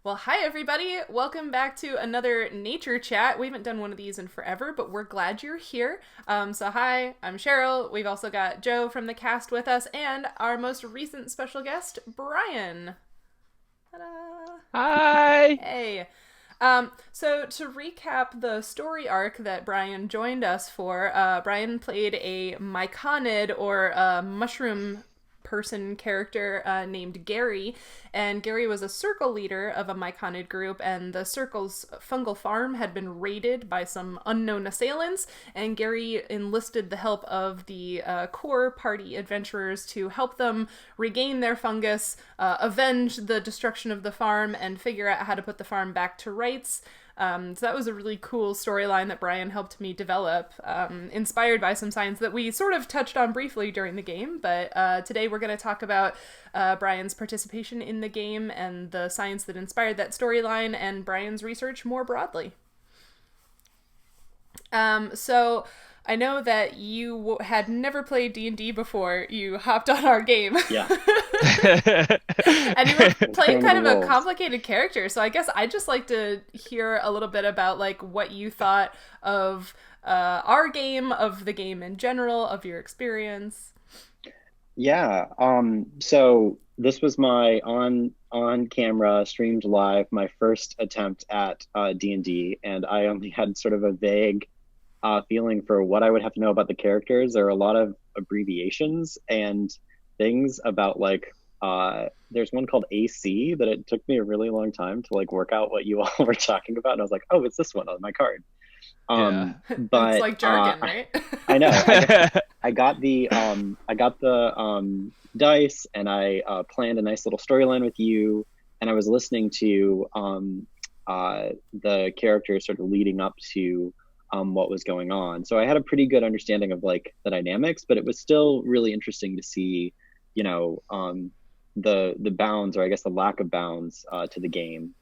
Well, hi everybody. Welcome back to another nature chat. We haven't done one of these in forever, but we're glad you're here. So hi, I'm Cheryl. We've also got Joe from the cast with us and our most recent special guest, Brian. Ta-da! Hi. Hey. So to recap the story arc that Brian joined us for, Brian played a myconid or a mushroom person character named Gary, and Gary was a circle leader of a myconid group, and the circle's fungal farm had been raided by some unknown assailants, and Gary enlisted the help of the core party adventurers to help them regain their fungus, avenge the destruction of the farm, and figure out how to put the farm back to rights. So that was a really cool storyline that Brian helped me develop, inspired by some science that we sort of touched on briefly during the game. But today we're going to talk about Brian's participation in the game and the science that inspired that storyline and Brian's research more broadly. So I know that you had never played D&D before you hopped on our game. Yeah. And you were playing kind of a roles. complicated character, so I guess I'd just like to hear a little bit about like what you thought of our game, of the game in general, of your experience. Yeah. So this was my on camera streamed live, my first attempt at D&D, and I only had sort of a vague feeling for what I would have to know about the characters. There are a lot of abbreviations and things about like there's one called AC that it took me a really long time to like work out what you all were talking about, and I was like, oh, it's this one on my card. But It's like jargon, right? I know. I got the dice, and I planned a nice little storyline with you, and I was listening to the characters sort of leading up to what was going on. So I had a pretty good understanding of like the dynamics, but it was still really interesting to see, you know, the bounds, or I guess the lack of bounds to the game.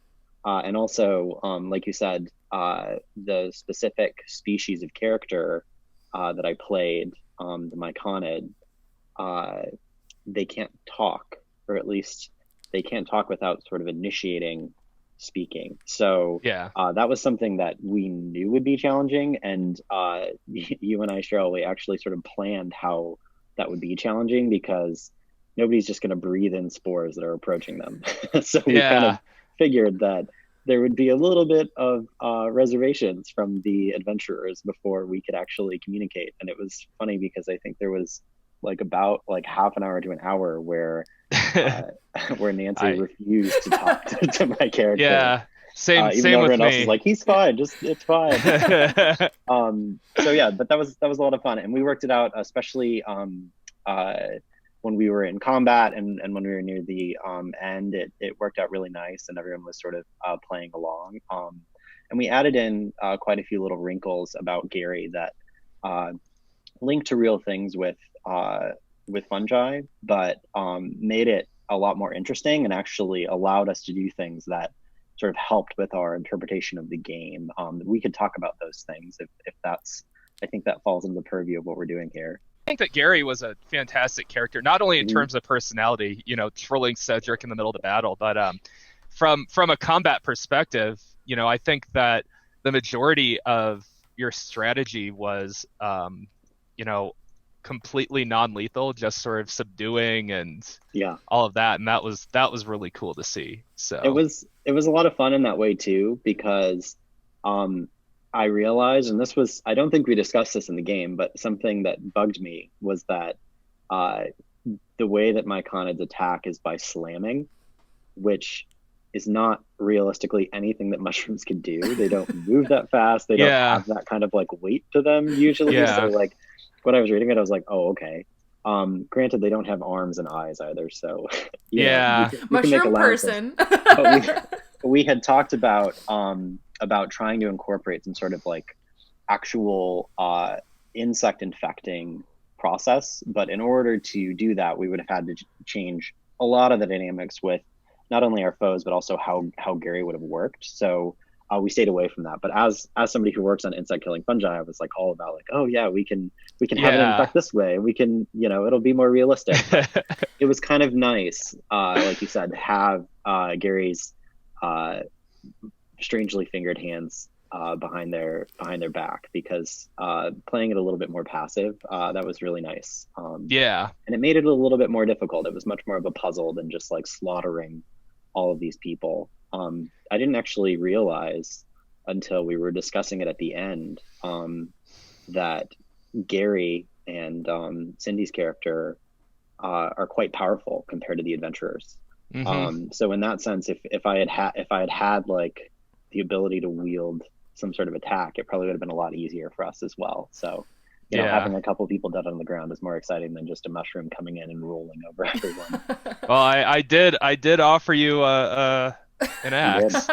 And also, like you said, the specific species of character that I played, the myconid, they can't talk, or at least they can't talk without sort of initiating speaking. So Yeah. that was something that we knew would be challenging. And you and I, Cheryl, we actually sort of planned how that would be challenging, because nobody's just going to breathe in spores that are approaching them. So we kind of figured that there would be a little bit of reservations from the adventurers before we could actually communicate. And it was funny because I think there was like about like half an hour to an hour where Nancy refused to talk to my character. Yeah. Same even same though with everyone else me. was like, he's fine, it's fine. So yeah, but that was a lot of fun, and we worked it out, especially when we were in combat, and when we were near the end, it worked out really nice, and everyone was sort of playing along. And we added in quite a few little wrinkles about Gary that linked to real things with fungi, but made it a lot more interesting, and actually allowed us to do things that sort of helped with our interpretation of the game. We could talk about those things if that's, I think that falls into the purview of what we're doing here. I think that Gary was a fantastic character, not only in Mhm. terms of personality, you know, twirling Cedric in the middle of the battle, but from a combat perspective, you know, I think that the majority of your strategy was, you know, completely non-lethal, just sort of subduing and Yeah. all of that, and that was really cool to see. So It was a lot of fun in that way too, because I realized, and this was, I don't think we discussed this in the game, but something that bugged me was that the way that myconids attack is by slamming, which is not realistically anything that mushrooms can do. They don't move that fast. They don't Yeah. have that kind of like weight to them usually. Yeah. So like when I was reading it, I was like, oh, okay. Granted, they don't have arms and eyes either, so Yeah. we can make Mushroom allowances. person. But we had talked about trying to incorporate some sort of like actual insect infecting process, but in order to do that, we would have had to change a lot of the dynamics with not only our foes, but also how Gary would have worked. So we stayed away from that. But as somebody who works on insect killing fungi, I was like all about like, oh yeah, we can have it infect this way. We can, you know, it'll be more realistic. But it was kind of nice, like you said, have Gary's strangely fingered hands behind their back, because playing it a little bit more passive, that was really nice. Yeah. And it made it a little bit more difficult. It was much more of a puzzle than just like slaughtering all of these people. I didn't actually realize until we were discussing it at the end that Gary and Cindy's character are quite powerful compared to the adventurers. So in that sense, if I had had like the ability to wield some sort of attack, it probably would have been a lot easier for us as well. So, you know, having a couple people dead on the ground is more exciting than just a mushroom coming in and rolling over everyone. Well, I did offer you an axe,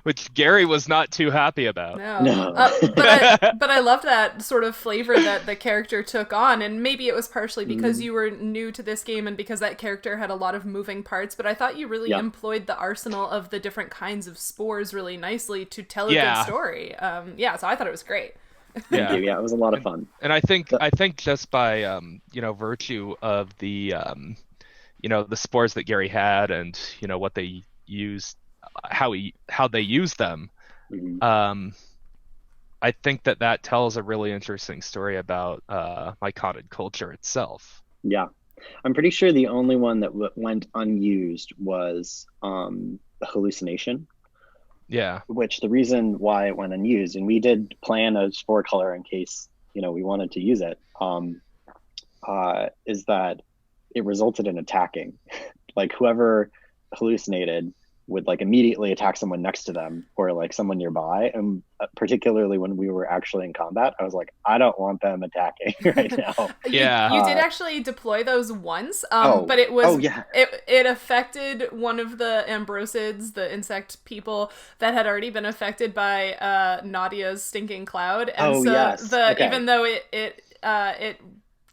which Gary was not too happy about. No. But I loved that sort of flavor that the character took on, and maybe it was partially because you were new to this game and because that character had a lot of moving parts, but I thought you really employed the arsenal of the different kinds of spores really nicely to tell a good story. So I thought it was great. Thank you. Yeah, it was a lot of fun. And I think just by virtue of the the spores that Gary had, and what they used, how they used them, I think that tells a really interesting story about myconid culture itself. Yeah, I'm pretty sure the only one that went unused was hallucination. Yeah, which the reason why it went unused, and we did plan a spore color in case we wanted to use it, is that it resulted in attacking. Like whoever hallucinated would like immediately attack someone next to them or like someone nearby. And particularly when we were actually in combat, I was like, I don't want them attacking right now. You did actually deploy those once, but it was it affected one of the ambrosids, the insect people that had already been affected by Nadia's stinking cloud, and even though it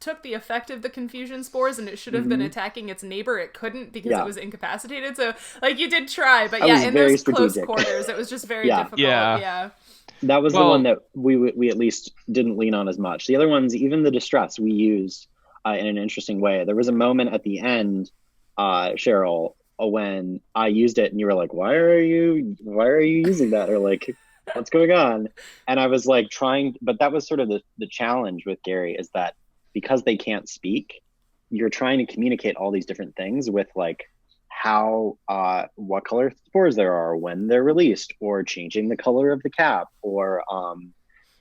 took the effect of the confusion spores and it should have been attacking its neighbor, it couldn't because it was incapacitated. So like you did try, but in those close quarters it was just very difficult. That was the one that we at least didn't lean on as much. The other ones, even the distress, we used in an interesting way. There was a moment at the end, Cheryl, when I used it and you were like, why are you using that, or like what's going on? And I was like but that was sort of the challenge with Gary, is that because they can't speak, you're trying to communicate all these different things with like how, what color spores there are, when they're released, or changing the color of the cap, or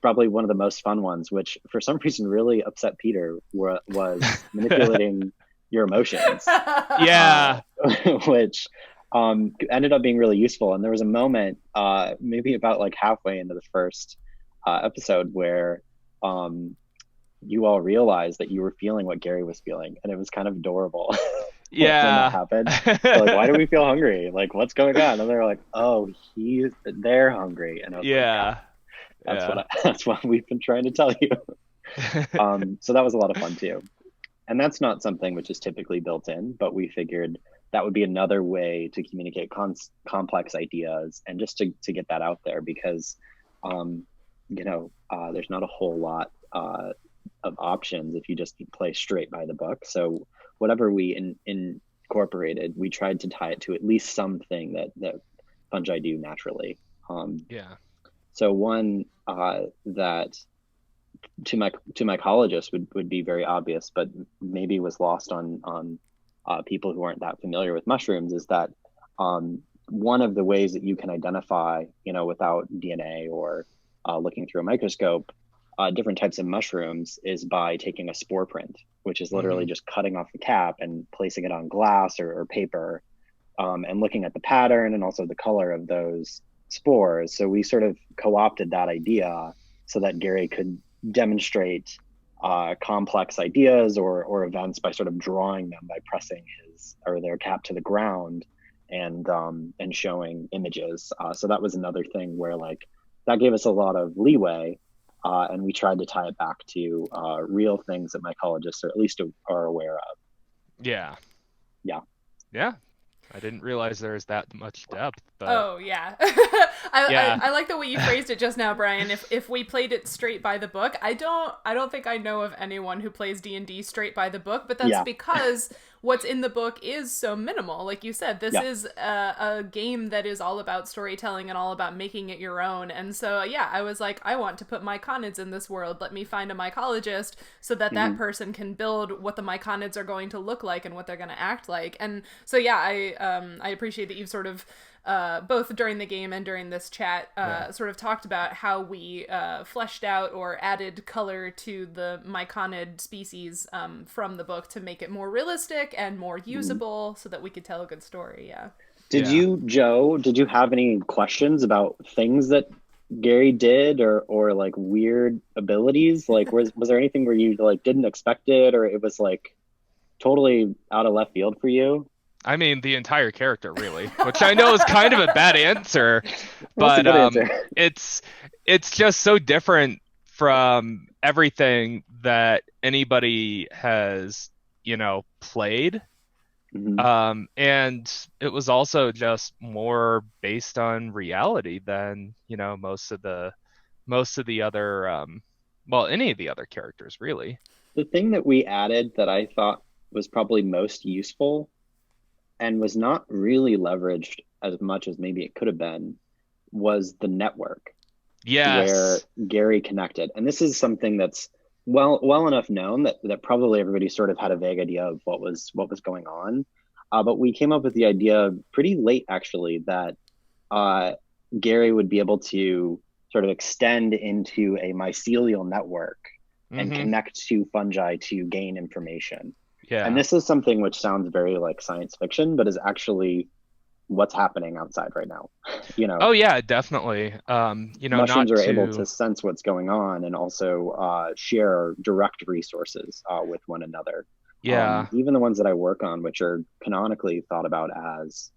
probably one of the most fun ones, which for some reason really upset Peter, was manipulating your emotions. Which ended up being really useful. And there was a moment, maybe about like halfway into the first episode, where you all realized that you were feeling what Gary was feeling, and it was kind of adorable. When that happened. Like, why do we feel hungry? Like, what's going on? And they're like, oh, they're hungry. And I was like, that's what we've been trying to tell you. So that was a lot of fun too. And that's not something which is typically built in, but we figured that would be another way to communicate complex ideas, and just to get that out there, because there's not a whole lot of options if you just play straight by the book. So whatever we incorporated, we tried to tie it to at least something that fungi do naturally. So one that to my mycologist would be very obvious, but maybe was lost on people who aren't that familiar with mushrooms, is that one of the ways that you can identify, without DNA or looking through a microscope, different types of mushrooms is by taking a spore print, which is literally just cutting off the cap and placing it on glass or paper, and looking at the pattern and also the color of those spores. So we sort of co-opted that idea so that Gary could demonstrate complex ideas or events by sort of drawing them by pressing their cap to the ground and showing images. So that was another thing where like that gave us a lot of leeway. And we tried to tie it back to real things that mycologists, or at least are aware of. Yeah. I didn't realize there was that much depth. But... Oh yeah. I like the way you phrased it just now, Brian. If we played it straight by the book, I don't think I know of anyone who plays D&D straight by the book, but that's because what's in the book is so minimal. Like you said, this is a game that is all about storytelling and all about making it your own. And so, yeah, I was like, I want to put myconids in this world. Let me find a mycologist so that that person can build what the myconids are going to look like and what they're going to act like. And so, yeah, I appreciate that you've sort of both during the game and during this chat, sort of talked about how we fleshed out or added color to the myconid species from the book to make it more realistic and more usable so that we could tell a good story. Yeah. Did you, Joe, did you have any questions about things that Gary did or like weird abilities? Like, was there anything where you like didn't expect it, or it was like totally out of left field for you? I mean, the entire character, really, which I know is kind of a bad answer, but it's just so different from everything that anybody has, played. And it was also just more based on reality than, most of the other, any of the other characters, really. The thing that we added that I thought was probably most useful and was not really leveraged as much as maybe it could have been was the network. Yes. Where Gary connected. And this is something that's well enough known that probably everybody sort of had a vague idea of what was going on. But we came up with the idea pretty late, actually, that Gary would be able to sort of extend into a mycelial network and connect to fungi to gain information. Yeah. And this is something which sounds very like science fiction, but is actually what's happening outside right now. Oh yeah, definitely. Mushrooms are able to sense what's going on and also share direct resources with one another. Yeah. Even the ones that I work on, which are canonically thought about as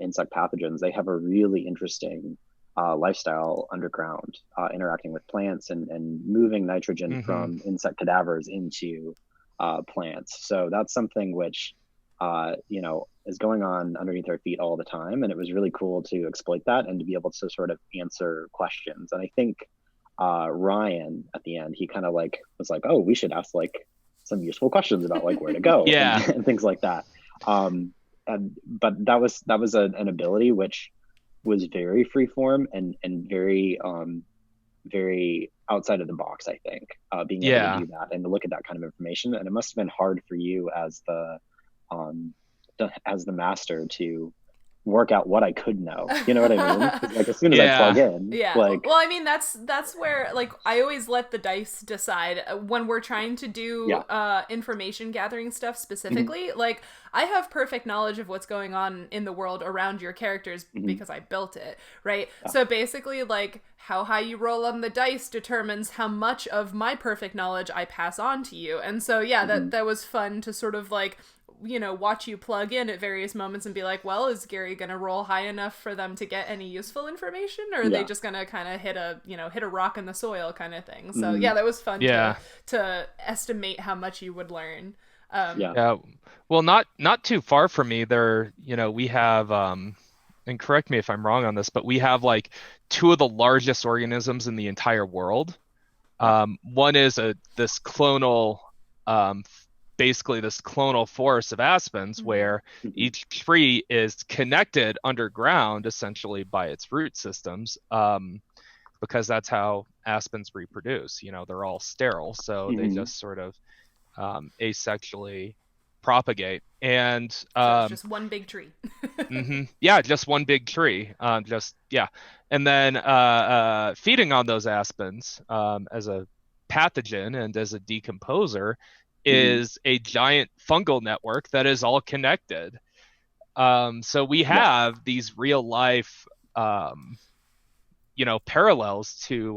insect pathogens, they have a really interesting lifestyle underground, interacting with plants and moving nitrogen from insect cadavers into plants. So that's something which, is going on underneath our feet all the time. And it was really cool to exploit that and to be able to sort of answer questions. And I think Ryan at the end, he kind of like was like, oh, we should ask like some useful questions about like where to go and things like that. But that was an ability which was very freeform and very very outside of the box, I think, being able to do that and to look at that kind of information. And it must have been hard for you as the master to work out what I could know. You know what I mean? Like as soon as I plug in, like, well, I mean, that's where like I always let the dice decide when we're trying to do information gathering stuff specifically. Like I have perfect knowledge of what's going on in the world around your characters because I built it, right? So basically, like how high you roll on the dice determines how much of my perfect knowledge I pass on to you. And so that was fun to sort of like watch you plug in at various moments and be like, well, is Gary gonna roll high enough for them to get any useful information, or are they just gonna kind of hit a rock in the soil kind of thing? So that was fun to estimate how much you would learn. Well, not too far from me there, we have and correct me if I'm wrong on this, but we have like two of the largest organisms in the entire world. One is this clonal basically this clonal forest of aspens where each tree is connected underground essentially by its root systems, because that's how aspens reproduce. They're all sterile, so they just sort of asexually propagate. And so it's just one big tree. Just one big tree. And then feeding on those aspens as a pathogen and as a decomposer is a giant fungal network that is all connected. So we have these real life, parallels to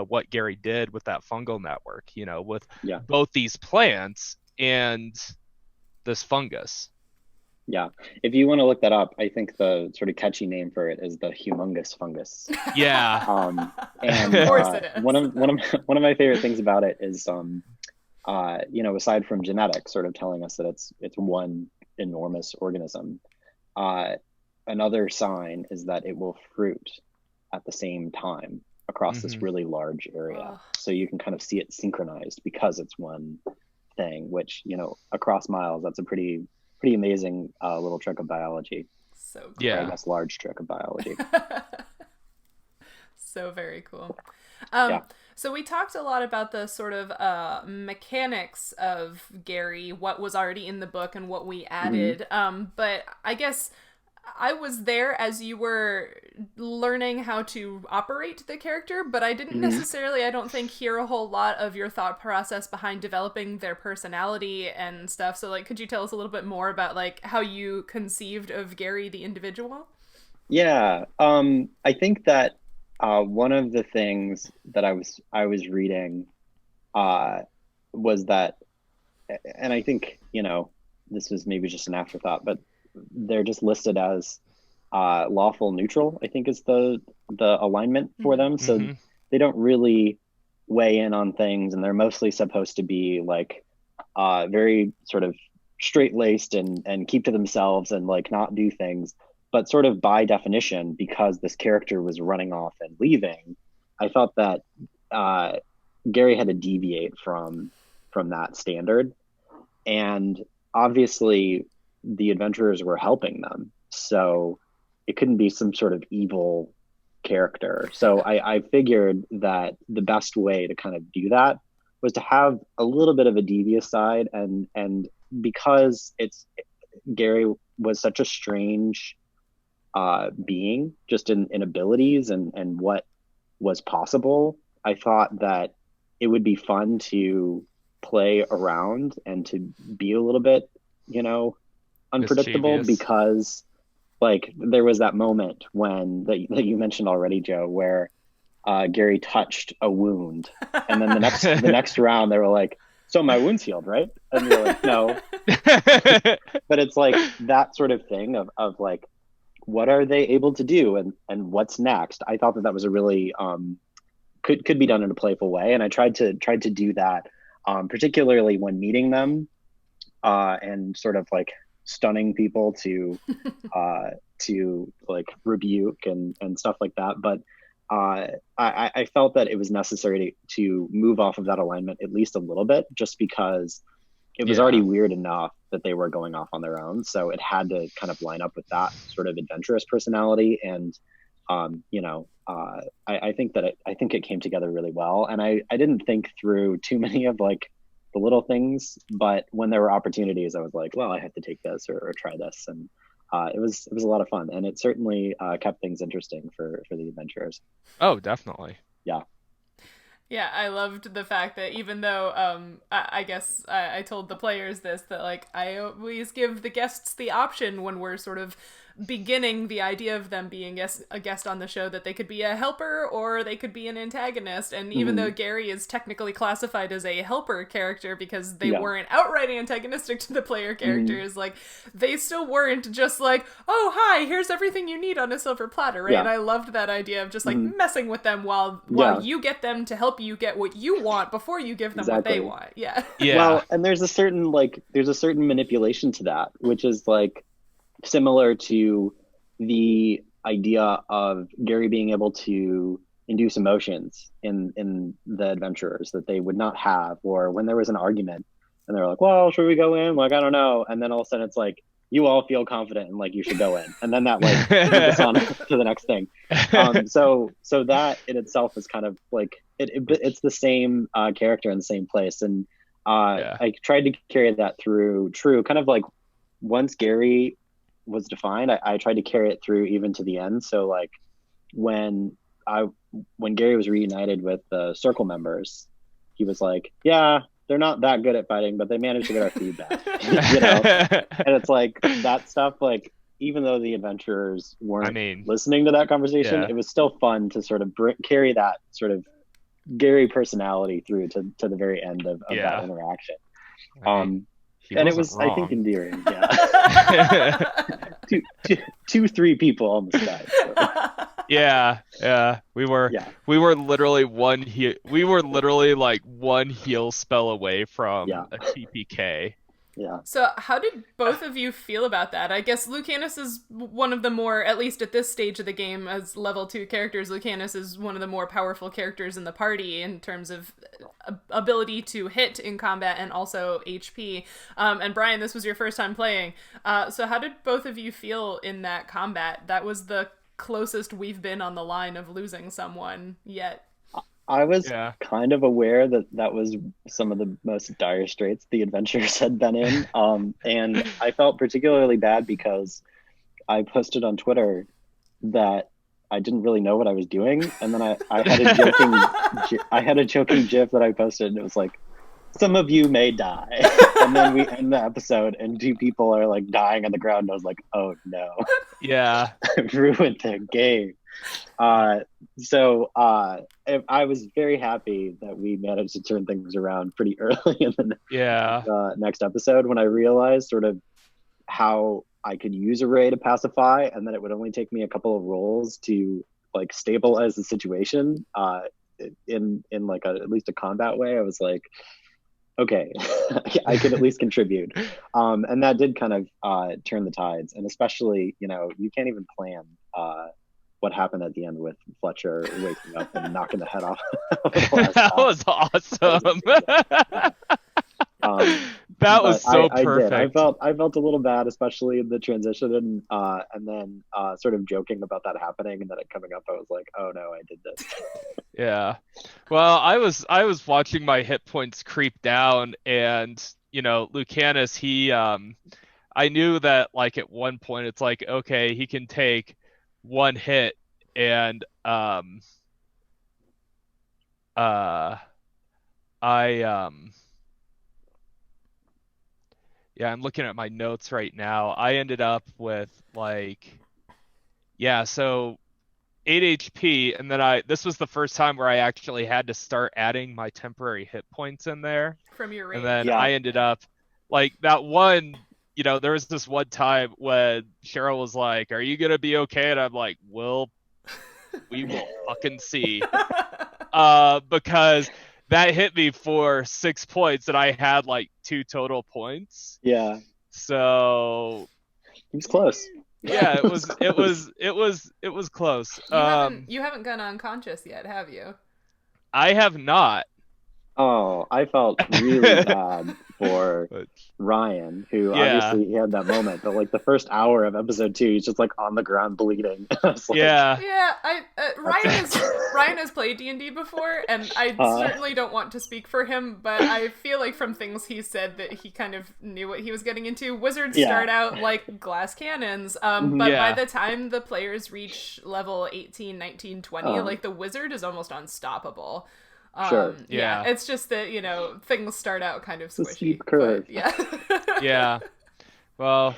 what Gary did with that fungal network, with both these plants and this fungus. Yeah. If you want to look that up, I think the sort of catchy name for it is the humongous fungus. Yeah. And of course it is. one of my favorite things about it is aside from genetics sort of telling us that it's one enormous organism, another sign is that it will fruit at the same time across this really large area. So you can kind of see it synchronized because it's one thing, which, across miles, that's a pretty pretty amazing little trick of biology. So cool. Yeah. Or I guess large trick of biology. So very cool. Yeah. So we talked a lot about the sort of mechanics of Gary, what was already in the book and what we added. But I guess I was there as you were learning how to operate the character, but I didn't necessarily, I don't think, hear a whole lot of your thought process behind developing their personality and stuff. So, like, could you tell us a little bit more about, like, how you conceived of Gary the individual? Yeah. I think that one of the things that I was reading was that, and I think, you know, this was maybe just an afterthought, but they're just listed as lawful neutral, I think is the alignment for them. So they don't really weigh in on things, and they're mostly supposed to be like very sort of straight-laced and keep to themselves and like not do things. But sort of by definition, because this character was running off and leaving, I felt that Gary had to deviate from that standard. And obviously the adventurers were helping them, so it couldn't be some sort of evil character. So I figured that the best way to kind of do that was to have a little bit of a devious side, and because Gary was such a strange being just in abilities and what was possible, I thought that it would be fun to play around and to be a little bit, you know, unpredictable. Mischievous. Because like there was that moment when that you mentioned already, Joe, where Gary touched a wound, and then the next round they were like, so my wound's healed, right? And you're like, no. But it's like that sort of thing of like, what are they able to do and what's next? I thought that was a really could be done in a playful way, and I tried to do that, particularly when meeting them and sort of like stunning people to like rebuke and stuff like that. But I felt that it was necessary to move off of that alignment at least a little bit, just because it was already weird enough that they were going off on their own. So it had to kind of line up with that sort of adventurous personality. And, you know, I think it came together really well. And I didn't think through too many of like the little things, but when there were opportunities, I was like, well, I have to take this or try this. And it was a lot of fun, and it certainly kept things interesting for the adventurers. Oh, definitely. Yeah. Yeah, I loved the fact that even though I guess I told the players this, that like I always give the guests the option when we're sort of beginning the idea of them being a guest on the show, that they could be a helper or they could be an antagonist. And even though Gary is technically classified as a helper character because they weren't outright antagonistic to the player characters, like they still weren't just like, oh hi, here's everything you need on a silver platter, right? And I loved that idea of just like messing with them while you get them to help you get what you want before you give them what they want. Yeah. Well, and there's a certain manipulation to that, which is like similar to the idea of Gary being able to induce emotions in the adventurers that they would not have, or when there was an argument and they're like, well, should we go in? Like, I don't know. And then all of a sudden it's like, you all feel confident and like you should go in. And then that like moves on to the next thing. So that in itself is kind of like, it's the same character in the same place. And I tried to carry that through kind of like once Gary was defined, I tried to carry it through even to the end. So like when Gary was reunited with the circle members, he was like, yeah, they're not that good at fighting, but they managed to get our feedback. You know? And it's like that stuff, like even though the adventurers weren't listening to that conversation, it was still fun to sort of carry that sort of Gary personality through to the very end of that interaction. And it was, wrong. I think, endearing. Yeah. Three people on the side. So. Yeah. We were literally like one heal spell away from a TPK. Yeah. So how did both of you feel about that? I guess Lucanus is one of the more, at least at this stage of the game, as level 2 characters, Lucanus is one of the more powerful characters in the party in terms of ability to hit in combat and also HP. And Brian, this was your first time playing. So how did both of you feel in that combat? That was the closest we've been on the line of losing someone yet. I was kind of aware that that was some of the most dire straits the adventurers had been in. And I felt particularly bad because I posted on Twitter that I didn't really know what I was doing. And then I had a joking GIF that I posted, and it was like, some of you may die. And then we end the episode and 2 people are like dying on the ground. And I was like, oh no. Yeah. I ruined the game. So I was very happy that we managed to turn things around pretty early in the next episode, when I realized sort of how I could use Array to pacify, and that it would only take me a couple of rolls to like stabilize the situation in like at least a combat way. I was like, okay, I could at least contribute. And that did kind of turn the tides. And especially, you can't even plan what happened at the end with Fletcher waking up and knocking the head off. That was awesome. That was so perfect. I felt a little bad, especially in the transition, and then sort of joking about that happening, and then it coming up. I was like, oh no, I did this. Yeah. Well, I was watching my hit points creep down, and Lucanus, he I knew that like at one point it's like, okay, he can take one hit, and I'm looking at my notes right now. I ended up with so 8 HP, and then this was the first time where I actually had to start adding my temporary hit points in there. From your rage. And then I ended up like that one, there was this one time when Cheryl was like, "Are you gonna be okay?" And I'm like, "Well, we will fucking see." Because that hit me for 6 points, and I had like 2 total points. Yeah. So it was close. Yeah, it was close. You haven't gone unconscious yet, have you? I have not. Oh, I felt really bad for Ryan, who obviously he had that moment, but like the first hour of episode 2, he's just like on the ground bleeding. Ryan has played D&D before, and I certainly don't want to speak for him, but I feel like from things he said that he kind of knew what he was getting into. Wizards start out like glass cannons, but by the time the players reach level 18, 19, 20, like the wizard is almost unstoppable. Sure. It's just that things start out kind of squishy. It's a steep curve. Yeah. Well,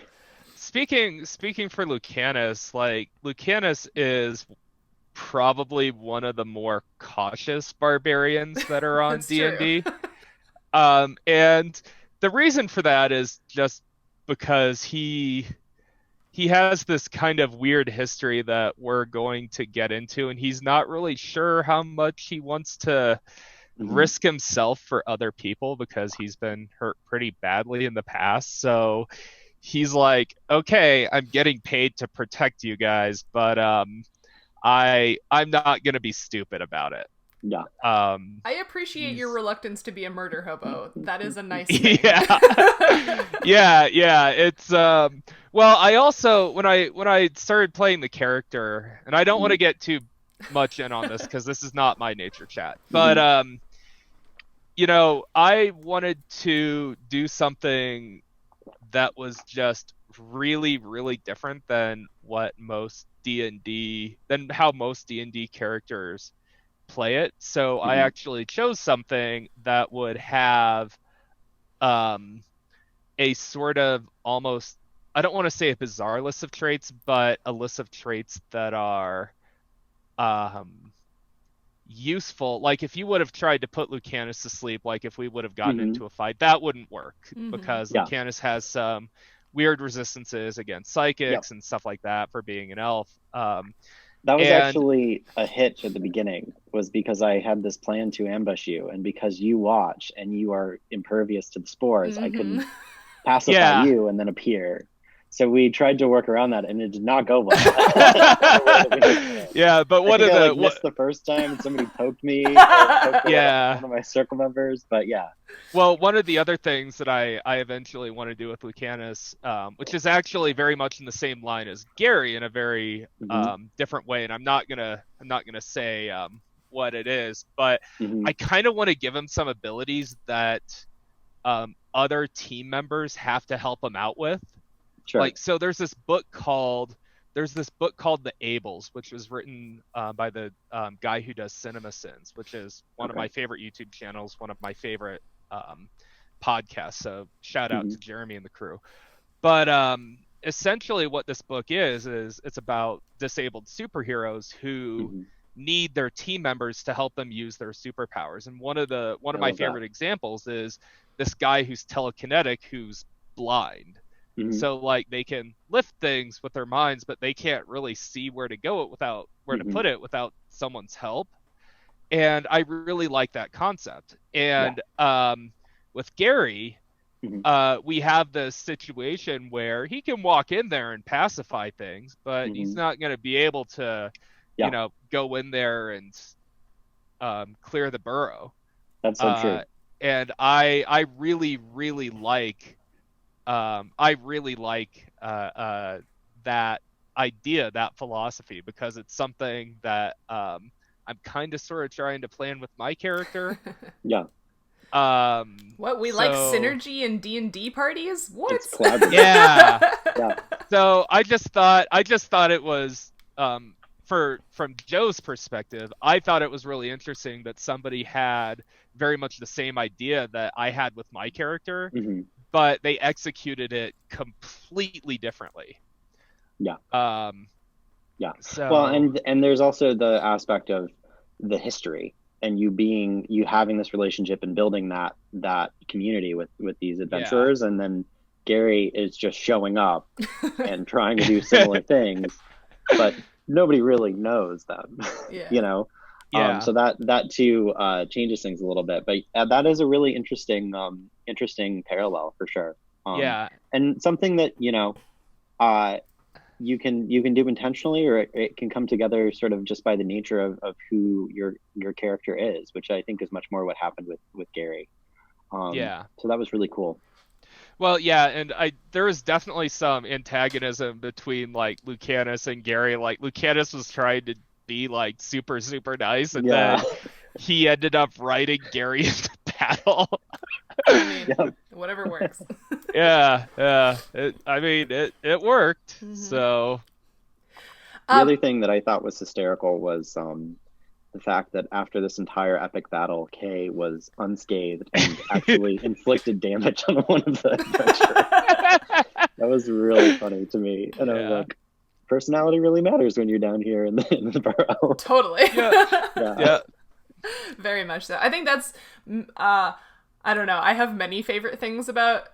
speaking for Lucanus, like Lucanus is probably one of the more cautious barbarians that are on D&D. And the reason for that is just because he has this kind of weird history that we're going to get into, and he's not really sure how much he wants to risk himself for other people because he's been hurt pretty badly in the past. So he's like, okay, I'm getting paid to protect you guys, but I'm not going to be stupid about it. Yeah. I appreciate your reluctance to be a murder hobo. That is a nice thing. Yeah. It's well, I also when I started playing the character, and I don't want to get too much in on this because this is not my nature chat, but I wanted to do something that was just really, really different than what most how most D&D characters play it. So I actually chose something that would have a sort of almost, I don't want to say a bizarre list of traits, but a list of traits that are useful. Like if you would have tried to put Lucanus to sleep, like if we would have gotten into a fight, that wouldn't work because Lucanus has some weird resistances against psychics and stuff like that for being an elf. That was actually a hitch at the beginning, was because I had this plan to ambush you, and because you watch and you are impervious to the spores, I pacify you and then appear. So we tried to work around that, and it did not go well. Yeah, but I missed the first time, and somebody poked me. Poked one of my circle members, but yeah. Well, one of the other things that I eventually want to do with Lucanus, which is actually very much in the same line as Gary in a very different way, and I'm not gonna say what it is, but I kind of want to give him some abilities that other team members have to help him out with. Sure. Like, so there's this book called The Ables, which was written by the guy who does Cinema Sins, which is one of my favorite YouTube channels, one of my favorite podcasts. So shout out to Jeremy and the crew. But essentially what this book is it's about disabled superheroes who need their team members to help them use their superpowers. And one of my favorite examples is this guy who's telekinetic, who's blind. So like they can lift things with their minds, but they can't really see where to go without to put it without someone's help. And I really like that concept. And with Gary, we have this situation where he can walk in there and pacify things, but he's not going to be able to, go in there and clear the burrow. That's so true. And I really, really like that idea, that philosophy, because it's something that I'm kind of sort of trying to plan with my character. Yeah. Like synergy in D&D parties? What? It's collaborative. Yeah. So I just thought it was from Joe's perspective, I thought it was really interesting that somebody had very much the same idea that I had with my character. But they executed it completely differently. Yeah. So, well, and there's also the aspect of the history and you having this relationship and building that community with these adventurers, and then Gary is just showing up and trying to do similar things, but nobody really knows them. So that too changes things a little bit, but that is a really interesting parallel for sure. And something that you can do intentionally, or it can come together sort of just by the nature of who your character is, which I think is much more what happened with Gary. So that was really cool. Well, yeah, and there was definitely some antagonism between like Lucanus and Gary. Like Lucanus was trying to be like super, super nice, and then he ended up writing Gary into battle. I mean, whatever works. It worked. So the other thing that I thought was hysterical was the fact that after this entire epic battle, Kay was unscathed and actually inflicted damage on one of the adventurers. That was really funny to me, and I was like, personality really matters when you're down here in the burrow. Totally. Yeah. Very much so. I think that's I don't know. I have many favorite things about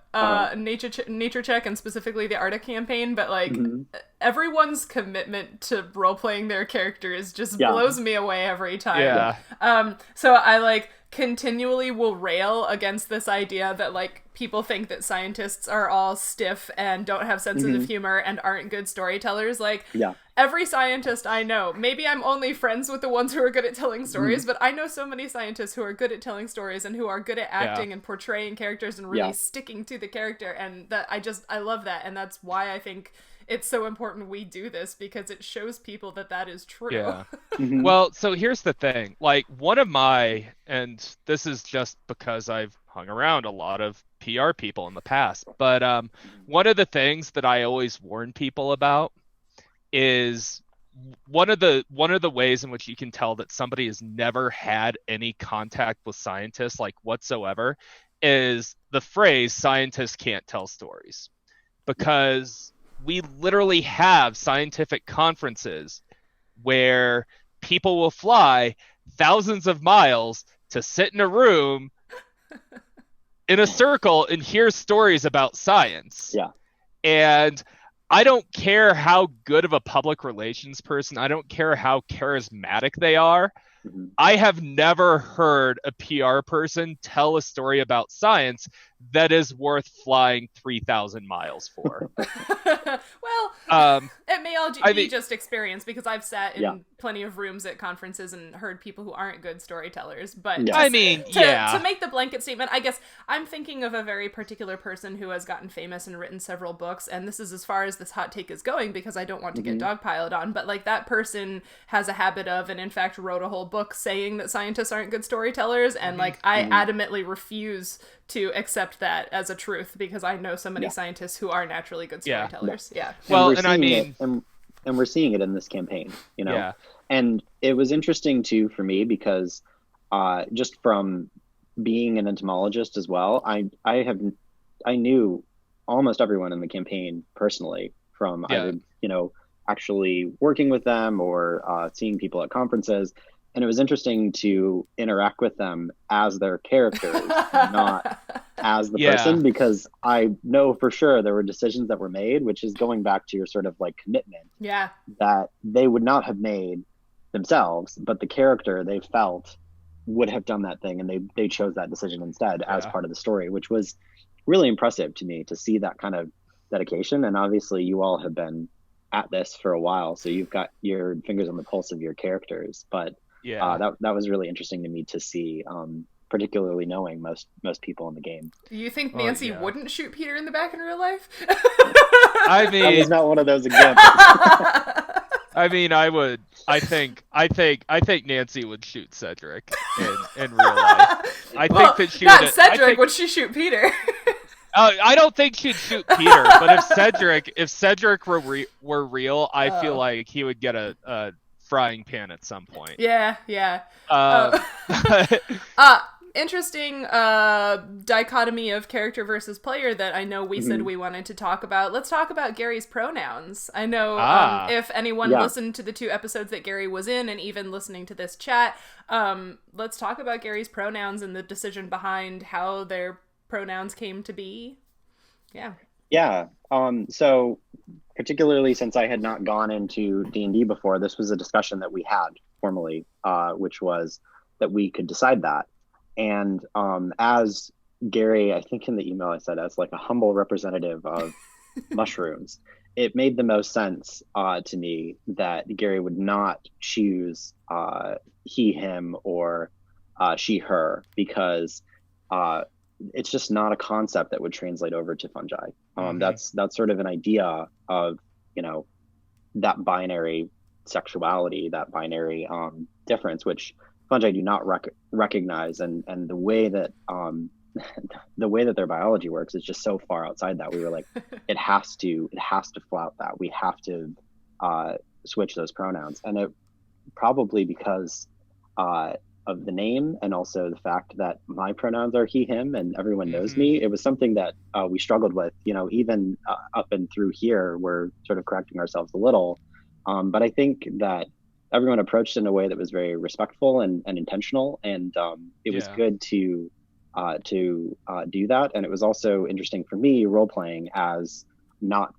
Nature Check, and specifically the Arctic campaign, but like everyone's commitment to role playing their characters just blows me away every time. So I like continually will rail against this idea that like people think that scientists are all stiff and don't have senses of humor and aren't good storytellers. Like every scientist I know, maybe I'm only friends with the ones who are good at telling stories, but I know so many scientists who are good at telling stories and who are good at acting and portraying characters and really sticking to the character, and that I love that, and that's why I think it's so important we do this, because it shows people that is true. Well, so here's the thing. Like and this is just because I've hung around a lot of PR people in the past, but one of the things that I always warn people about is one of the ways in which you can tell that somebody has never had any contact with scientists like whatsoever is the phrase "scientists can't tell stories," because we literally have scientific conferences where people will fly thousands of miles to sit in a room in a circle and hear stories about science. And I don't care how good of a public relations person, I don't care how charismatic they are, Mhm. I have never heard a PR person tell a story about science that is worth flying 3,000 miles for. Well, Um, it may all I be mean, just experience because I've sat Yeah. in plenty of rooms at conferences and heard people who aren't good storytellers. But Yeah. I mean, to yeah, make the blanket statement, I guess I'm thinking of a very particular person who has gotten famous and written several books, and this is as far as this hot take is going because I don't want to get dogpiled on. But like that person has a habit of, and in fact wrote a whole book saying that scientists aren't good storytellers, and like I adamantly refuse to accept that as a truth because I know so many Yeah. scientists who are naturally good Yeah. storytellers. Yeah. Well, we're and I seeing mean, it, and we're seeing it in this campaign, you know. yeah, And it was interesting too for me because just from being an entomologist as well, I knew almost everyone in the campaign personally from yeah, either, you know, actually working with them or seeing people at conferences. And it was interesting to interact with them as their characters, not as the yeah, person, because I know for sure there were decisions that were made, which is going back to your sort of like commitment Yeah. that they would not have made themselves, but the character they felt would have done that thing, and they chose that decision instead as yeah. part of the story, which was really impressive to me to see that kind of dedication. And obviously, you all have been at this for a while, so you've got your fingers on the pulse of your characters. But Yeah. that was really interesting to me to see, particularly knowing most people in the game. You think Oh, Nancy yeah. wouldn't shoot Peter in the back in real life? I That was mean, not one of those examples. I would. I think Nancy would shoot Cedric in real life. I Well, think that she not would. Cedric. Would she shoot Peter? I don't think she'd shoot Peter, but if Cedric were real, I feel like he would get a frying pan at some point. Yeah, yeah. Um, Interesting dichotomy of character versus player that I know we said we wanted to talk about. Let's talk about Gary's pronouns. I know if anyone listened to the 2 episodes that Gary was in and even listening to this chat, let's talk about Gary's pronouns and the decision behind how their pronouns came to be. Yeah. Yeah. So particularly since I had not gone into D&D before, this was a discussion that we had formally, which was that we could decide that. And as Gary, I think in the email I said, as like a humble representative of mushrooms, it made the most sense to me that Gary would not choose he, him, or she, her, because it's just not a concept that would translate over to fungi. That's sort of an idea of, you know, that binary sexuality, that binary difference, which fungi do not recognize, and the way that the way that their biology works is just so far outside that we were like, it has to flout that. We have to switch those pronouns, and it probably because of the name, and also the fact that my pronouns are he, him, and everyone knows me. It was something that we struggled with, you know, even up and through here. We're sort of correcting ourselves a little, but I think that everyone approached in a way that was very respectful and intentional, and it was good to do that. And it was also interesting for me role playing as not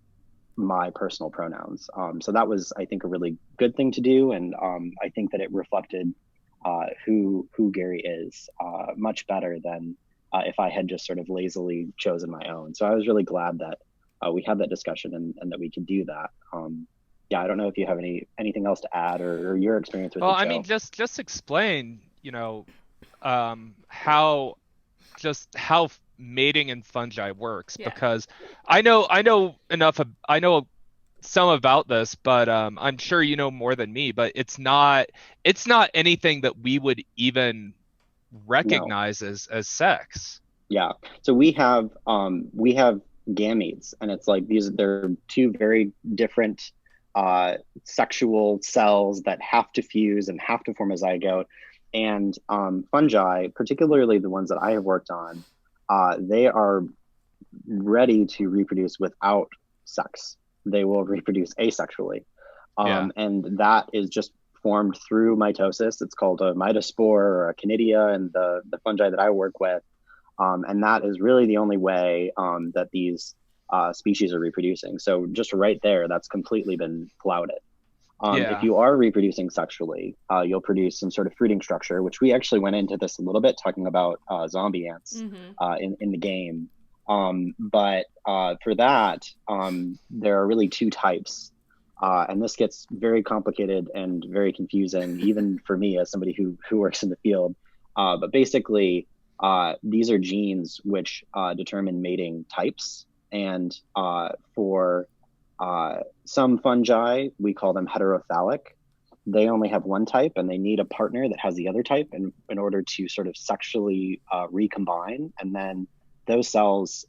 my personal pronouns. So that was, I think, a really good thing to do, and I think that it reflected who Gary is much better than if I had just sort of lazily chosen my own. So I was really glad that we had that discussion and that we could do that. Yeah, I don't know if you have anything else to add or your experience with it. Well, I mean, just explain, you know, how mating in fungi works, because I know some about this, but I'm sure you know more than me. But it's not anything that we would even recognize as sex. Yeah. So we have gametes, and it's like they're 2 very different sexual cells that have to fuse and have to form a zygote. And fungi, particularly the ones that I have worked on, they are ready to reproduce without sex. They will reproduce asexually. And that is just formed through mitosis. It's called a mitospore or a conidia, and the fungi that I work with. And that is really the only way that these species are reproducing. So just right there, that's completely been flouted. If Yeah. you are reproducing sexually, you'll produce some sort of fruiting structure, which we actually went into this a little bit talking about zombie ants Mm-hmm. in the game. But for that, there are really two types. And this gets very complicated and very confusing, even for me as somebody who works in the field. But basically, these are genes which determine mating types. And for some fungi, we call them heterothallic. They only have one type and they need a partner that has the other type in order to sort of sexually recombine. And then those cells,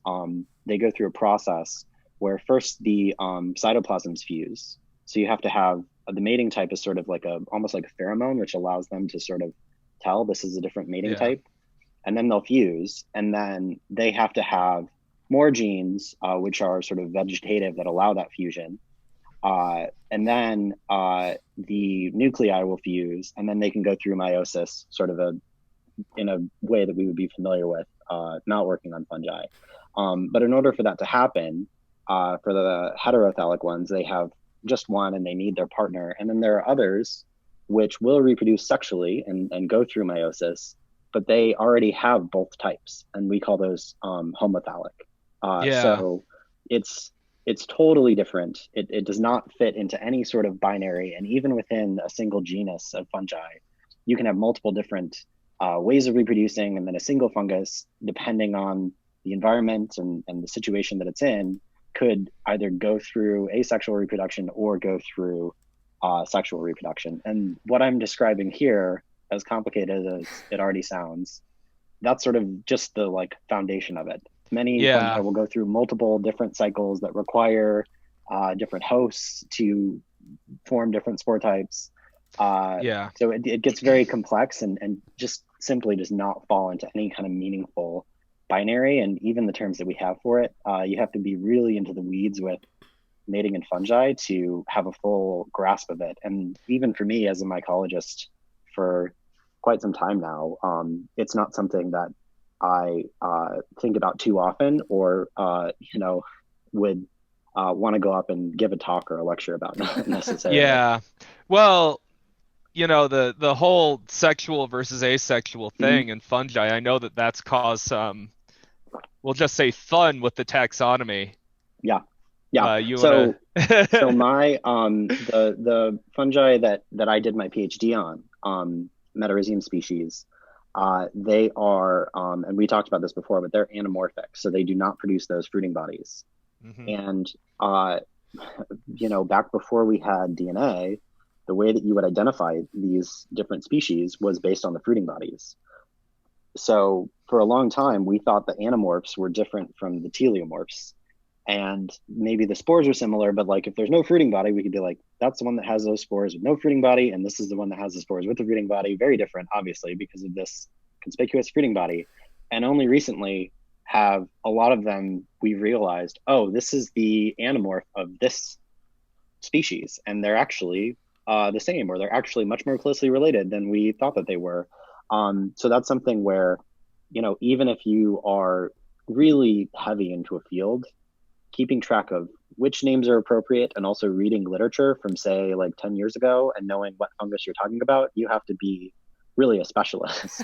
they go through a process where first the cytoplasms fuse. So you have to have the mating type is sort of like almost like a pheromone, which allows them to sort of tell this is a different mating Yeah. type. And then they'll fuse, and then they have to have more genes, which are sort of vegetative that allow that fusion. And then the nuclei will fuse, and then they can go through meiosis, sort of in a way that we would be familiar with, not working on fungi. But in order for that to happen, for the heterothallic ones, they have just one and they need their partner. And then there are others which will reproduce sexually and go through meiosis, but they already have both types, and we call those homothallic. Yeah. So it's totally different. It does not fit into any sort of binary, and even within a single genus of fungi, you can have multiple different ways of reproducing, and then a single fungus, depending on the environment and the situation that it's in, could either go through asexual reproduction or go through sexual reproduction. And what I'm describing here, as complicated as it already sounds, that's sort of just the like foundation of it. Many fungi will go through multiple different cycles that require different hosts to form different spore types. So it gets very complex and just simply does not fall into any kind of meaningful binary. And even the terms that we have for it, you have to be really into the weeds with mating and fungi to have a full grasp of it. And even for me as a mycologist for quite some time now, it's not something that I think about too often, or would want to go up and give a talk or a lecture about necessarily. Yeah. Well, the whole sexual versus asexual thing in fungi, I know that's caused some, we'll just say, fun with the taxonomy. Yeah. So my the fungi that I did my PhD on, Metarhizium species, they are, and we talked about this before, but they're anamorphic, so they do not produce those fruiting bodies. And back before we had DNA, the way that you would identify these different species was based on the fruiting bodies. So for a long time, we thought the anamorphs were different from the teleomorphs. And maybe the spores are similar, but like if there's no fruiting body, we could be like, that's the one that has those spores with no fruiting body, and this is the one that has the spores with the fruiting body. Very different, obviously, because of this conspicuous fruiting body. And only recently have a lot of them, we realized, oh, this is the anamorph of this species, and they're actually the same, or they're actually much more closely related than we thought that they were. So that's something where, even if you are really heavy into a field, keeping track of which names are appropriate and also reading literature from, say, like 10 years ago and knowing what fungus you're talking about, you have to be really a specialist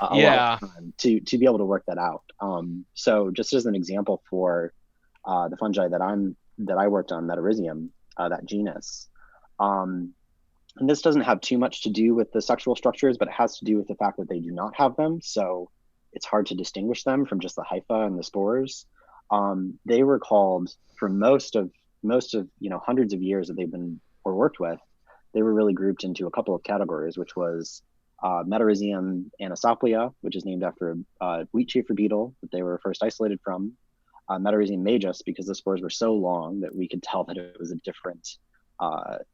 a lot of time to be able to work that out. So just as an example for the fungi that I worked on, Metarhizium, that genus, and this doesn't have too much to do with the sexual structures, but it has to do with the fact that they do not have them. So it's hard to distinguish them from just the hypha and the spores. They were called, for most of hundreds of years that they've been or worked with, they were really grouped into a couple of categories, which was Metarhizium anisoplia, which is named after a wheat chafer beetle that they were first isolated from. Metarhizium majus, because the spores were so long that we could tell that it was a different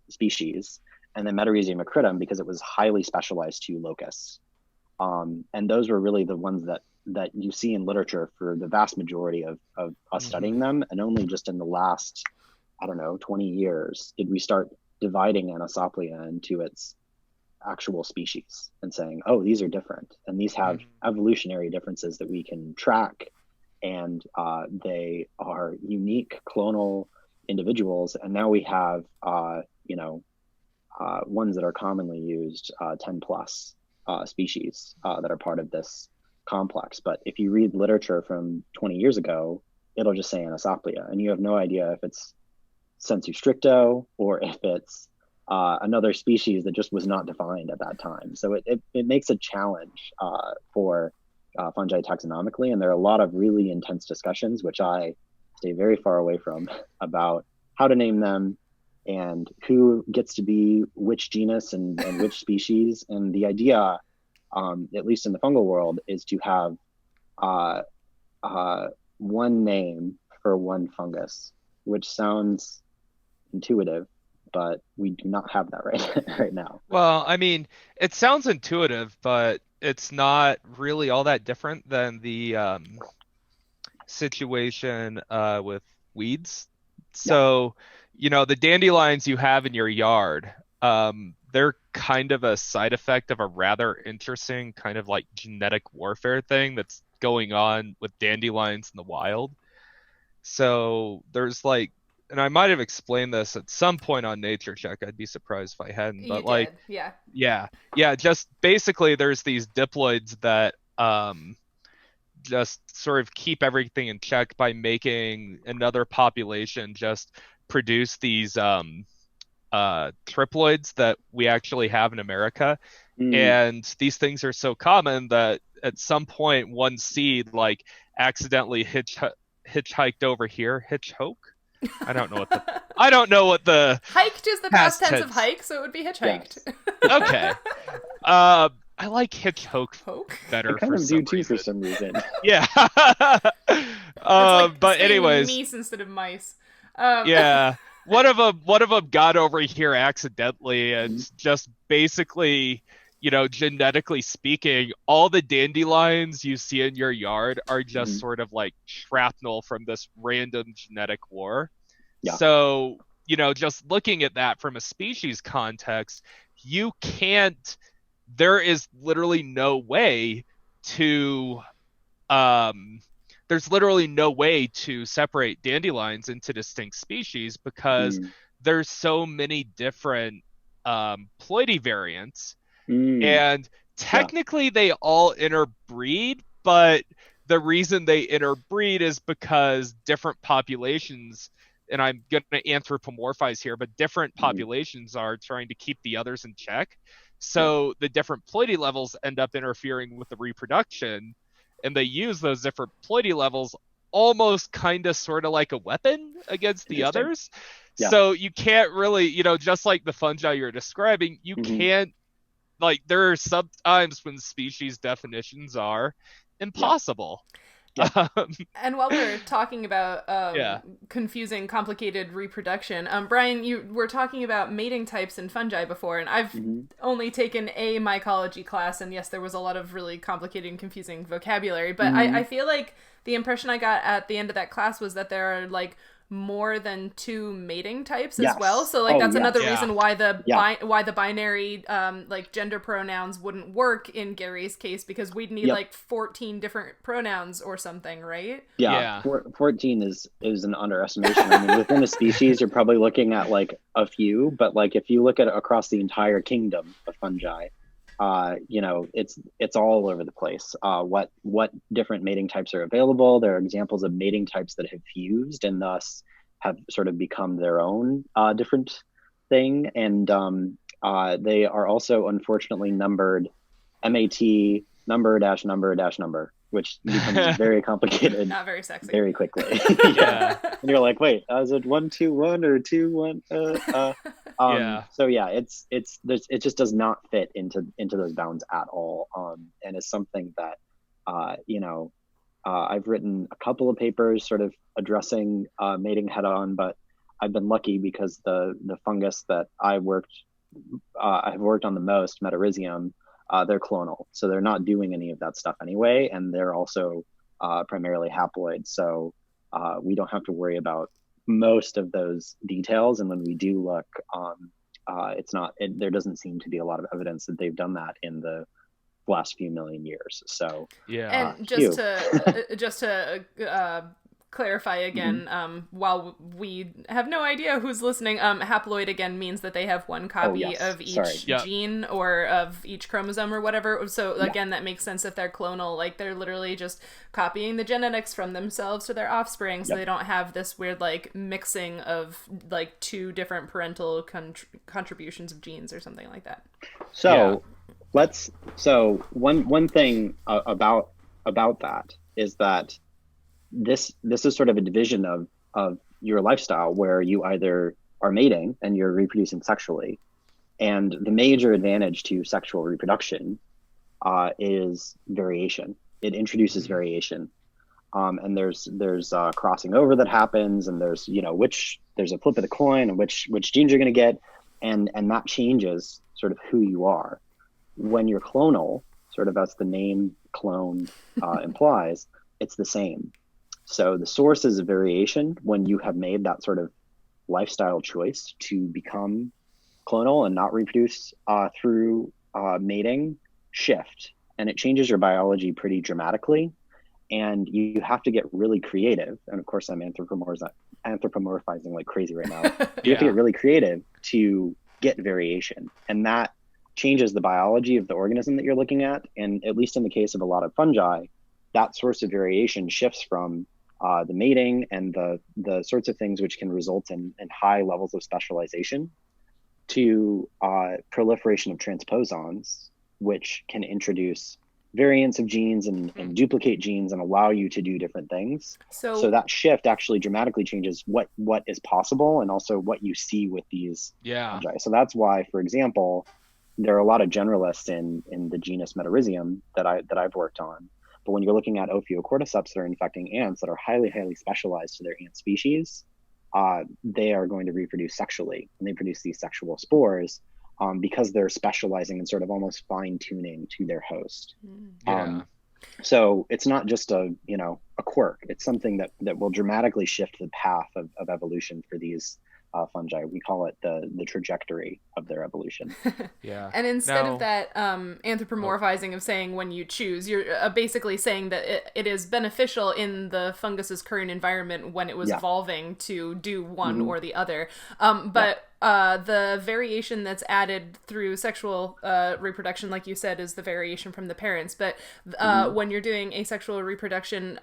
species. And then Metarhizium acridum, because it was highly specialized to locusts. And those were really the ones that you see in literature for the vast majority of us studying them. And only just in the last, 20 years did we start dividing Anisoplia into its actual species and saying, oh, these are different. And these have evolutionary differences that we can track. And they are unique clonal individuals. And now we have, ones that are commonly used, 10 plus species that are part of this complex. But if you read literature from 20 years ago, it'll just say Anisoplia, and you have no idea if it's sensu stricto or if it's another species that just was not defined at that time. So it makes a challenge for fungi taxonomically, and there are a lot of really intense discussions, which I stay very far away from, about how to name them and who gets to be which genus and which species. And the idea, at least in the fungal world, is to have one name for one fungus, which sounds intuitive, but we do not have that right now. Well, I mean, it sounds intuitive, but it's not really all that different than the situation with weeds. So, the dandelions you have in your yard, they're kind of a side effect of a rather interesting kind of like genetic warfare thing that's going on with dandelions in the wild. So there's like, and I might have explained this at some point on Nature Check. I'd be surprised if I hadn't. But You like, did, yeah. yeah. Just basically, there's these diploids that just sort of keep everything in check by making another population just produce these triploids that we actually have in America. And these things are so common that at some point one seed like accidentally hitchhiked over here. Hitchhoke? I don't know what the Hiked is the past tense of hike, so it would be hitchhiked. Yes. Okay. I like hitchhoke better. I kind of do too for some reason. Yeah. Like but anyways, meese instead of mice. Yeah. One of them got over here accidentally, and just basically, genetically speaking, all the dandelions you see in your yard are just sort of like shrapnel from this random genetic war. Yeah. So, just looking at that from a species context, there is literally no way to separate dandelions into distinct species because there's so many different ploidy variants, and technically they all interbreed, but the reason they interbreed is because different populations, and I'm going to anthropomorphize here, but different populations are trying to keep the others in check. So the different ploidy levels end up interfering with the reproduction, and they use those different ploidy levels almost kind of sort of like a weapon against the others. Yeah. So you can't really, just like the fungi you're describing, you can't, like, there are sometimes when species definitions are impossible. Yeah. And while we're talking about confusing, complicated reproduction, Brian, you were talking about mating types in fungi before, and I've only taken a mycology class, and yes, there was a lot of really complicated and confusing vocabulary, but I feel like the impression I got at the end of that class was that there are like more than two mating types as well. So like that's another reason why the binary like gender pronouns wouldn't work in Gary's case, because we'd need like 14 different pronouns or something, right? 14 is an underestimation. I mean, within a species you're probably looking at like a few, but like if you look at across the entire kingdom of fungi, it's all over the place. What different mating types are available? There are examples of mating types that have fused and thus have sort of become their own different thing. And they are also unfortunately numbered MAT number dash number dash number, which becomes very complicated. Not very sexy. Very quickly. And you're like, wait, is it 121 or 21? So yeah, it just does not fit into those bounds at all. And it's something that I've written a couple of papers sort of addressing mating head on, but I've been lucky because the fungus that I've worked on the most, Metarhizium, they're clonal, so they're not doing any of that stuff anyway, and they're also primarily haploid, so we don't have to worry about most of those details. And when we do look, there doesn't seem to be a lot of evidence that they've done that in the last few million years. So and just to clarify again, while we have no idea who's listening, haploid again means that they have one copy of each gene or of each chromosome or whatever. So again, that makes sense if they're clonal. Like, they're literally just copying the genetics from themselves to their offspring, so they don't have this weird like mixing of like two different parental contributions of genes or something like that. So one thing about that is that this is sort of a division of your lifestyle, where you either are mating and you're reproducing sexually, and the major advantage to sexual reproduction is variation. It introduces variation, and there's crossing over that happens, and there's there's a flip of the coin and which genes you're going to get, and that changes sort of who you are. When you're clonal, sort of as the name clone implies, it's the same. So the sources of variation, when you have made that sort of lifestyle choice to become clonal and not reproduce through mating, shift, and it changes your biology pretty dramatically. And you have to get really creative. And of course, I'm anthropomorphizing like crazy right now. You have to get really creative to get variation, and that changes the biology of the organism that you're looking at. And at least in the case of a lot of fungi, that source of variation shifts from the mating and the sorts of things which can result in high levels of specialization to proliferation of transposons, which can introduce variants of genes and duplicate genes and allow you to do different things. So that shift actually dramatically changes what is possible, and also what you see with these fungi. So that's why, for example, there are a lot of generalists in the genus Metarhizium that I've worked on. But when you're looking at Ophiocordyceps that are infecting ants that are highly, highly specialized to their ant species, they are going to reproduce sexually, and they produce these sexual spores because they're specializing and sort of almost fine-tuning to their host. So it's not just a quirk. It's something that will dramatically shift the path of evolution for these fungi. We call it the trajectory of their evolution. And instead of that anthropomorphizing of saying when you choose, you're basically saying that it is beneficial in the fungus's current environment when it was evolving to do one or the other. But the variation that's added through sexual reproduction, like you said, is the variation from the parents. But when you're doing asexual reproduction,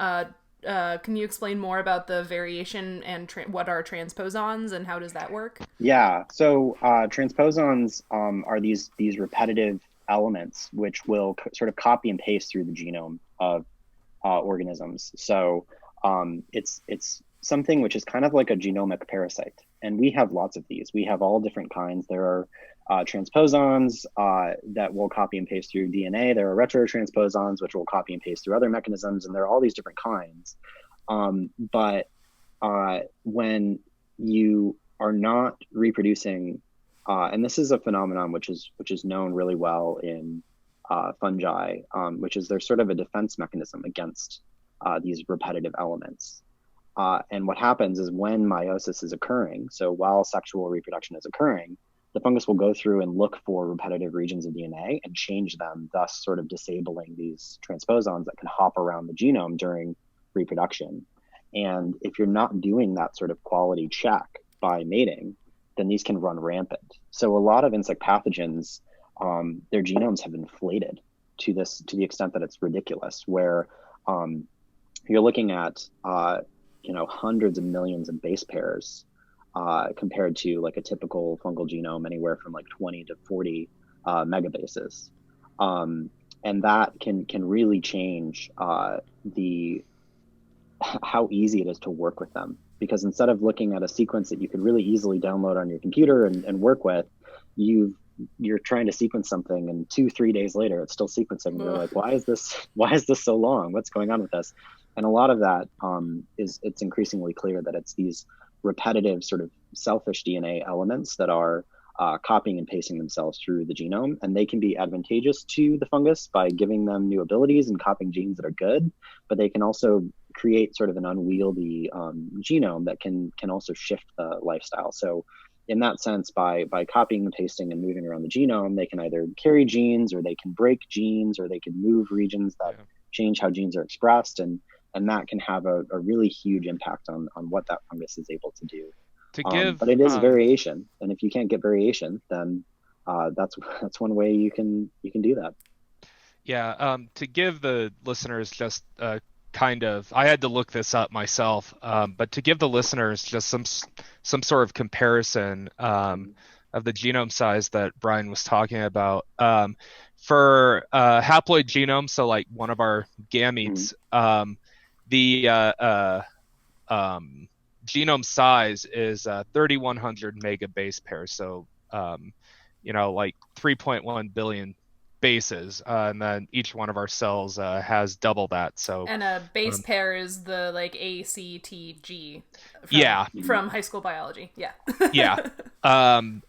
can you explain more about the variation and what are transposons and how does that work? Yeah, so transposons are these repetitive elements which will sort of copy and paste through the genome of organisms. So it's something which is kind of like a genomic parasite, and we have lots of these. We have all different kinds. There are transposons that will copy and paste through DNA. There are retrotransposons which will copy and paste through other mechanisms, and there are all these different kinds. But when you are not reproducing, and this is a phenomenon which is known really well in fungi, which is there's sort of a defense mechanism against these repetitive elements. And what happens is when meiosis is occurring, so while sexual reproduction is occurring, the fungus will go through and look for repetitive regions of DNA and change them, thus sort of disabling these transposons that can hop around the genome during reproduction. And if you're not doing that sort of quality check by mating, then these can run rampant. So a lot of insect pathogens, their genomes have inflated to the extent that it's ridiculous, where you're looking at hundreds of millions of base pairs compared to like a typical fungal genome, anywhere from like 20 to 40 megabases. And that can really change how easy it is to work with them. Because instead of looking at a sequence that you could really easily download on your computer and work with, you're trying to sequence something, and 2-3 days later it's still sequencing. And you're like, why is this so long? What's going on with this? And a lot of that it's increasingly clear that it's these repetitive sort of selfish DNA elements that are copying and pasting themselves through the genome, and they can be advantageous to the fungus by giving them new abilities and copying genes that are good, but they can also create sort of an unwieldy genome that can also shift the lifestyle. So in that sense, by copying and pasting and moving around the genome, they can either carry genes, or they can break genes, or they can move regions that change how genes are expressed. And and that can have a really huge impact on what that fungus is able to do. To give, but it is variation, and if you can't get variation, then that's one way you can do that. Yeah, to give the listeners just kind of, I had to look this up myself, but to give the listeners just some sort of comparison of the genome size that Brian was talking about. For haploid genome, so like one of our gametes, the genome size is 3,100 mega base pairs, so like 3.1 billion bases, and then each one of our cells has double that. So and a base pair is the like ACTG from high school biology. Yeah. And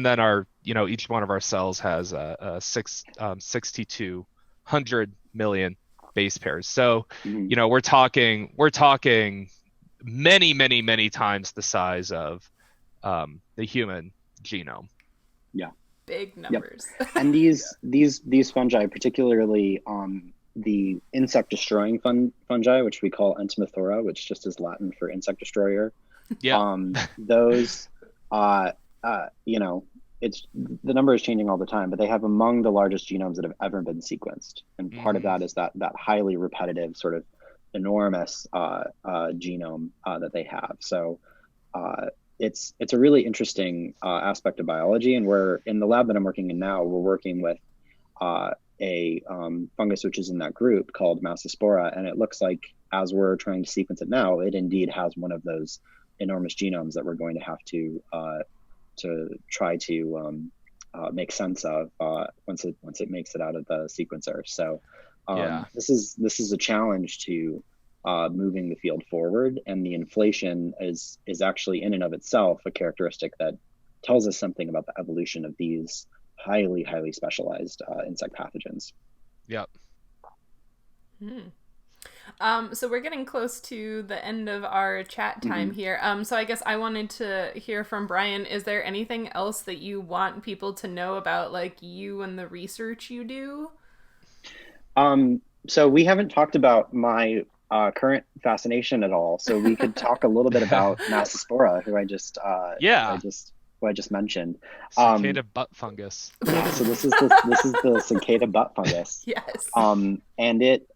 then our each one of our cells has 6,200 million base pairs. So we're talking many times the size of the human genome. Yeah. Big numbers. Yep. And these fungi, particularly the insect destroying fungi, which we call Entomothora, which just is Latin for insect destroyer. Yeah. Those it's the number is changing all the time, but they have among the largest genomes that have ever been sequenced. And part of that is that highly repetitive, sort of enormous genome that they have. So it's a really interesting aspect of biology, and we're in the lab that I'm working in now. We're working with a fungus which is in that group called Massospora, and it looks like, as we're trying to sequence it now, it indeed has one of those enormous genomes that we're going to have to try to make sense of once it makes it out of the sequencer. So this is a challenge to moving the field forward, and the inflation is actually in and of itself a characteristic that tells us something about the evolution of these highly specialized insect pathogens. Yep. So we're getting close to the end of our chat time here. So I guess I wanted to hear from Brian. Is there anything else that you want people to know about, like, you and the research you do? So we haven't talked about my current fascination at all. So we could talk a little bit about Massospora, who I just mentioned. Cicada butt fungus. Yeah, so this is the cicada butt fungus. Yes. And it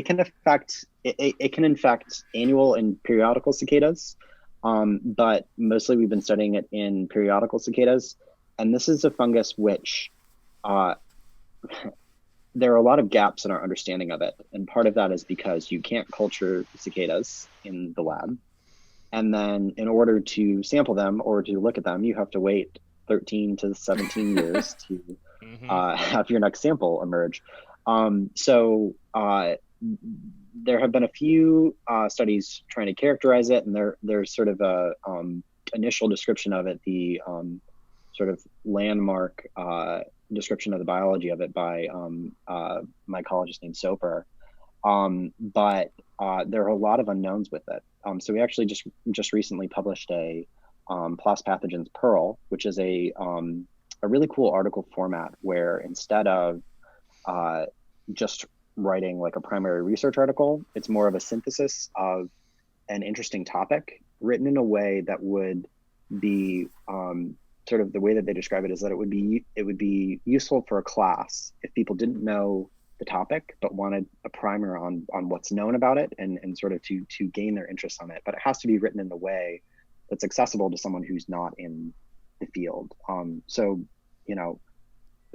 can infect annual and periodical cicadas, but mostly we've been studying it in periodical cicadas. And this is a fungus which there are a lot of gaps in our understanding of it, and part of that is because you can't culture cicadas in the lab. And then in order to sample them or to look at them, you have to wait 13 to 17 years to have your next sample emerge. So there have been a few studies trying to characterize it, and there's sort of a initial description of it, the sort of landmark description of the biology of it by mycologist named Soper. But there are a lot of unknowns with it. So we actually just recently published a PLOS Pathogens Pearl, which is a really cool article format where instead of just writing like a primary research article, it's more of a synthesis of an interesting topic written in a way that would be sort of the way that they describe it is that it would be useful for a class if people didn't know the topic but wanted a primer on what's known about it and sort of to gain their interest on it. But it has to be written in a way that's accessible to someone who's not in the field. So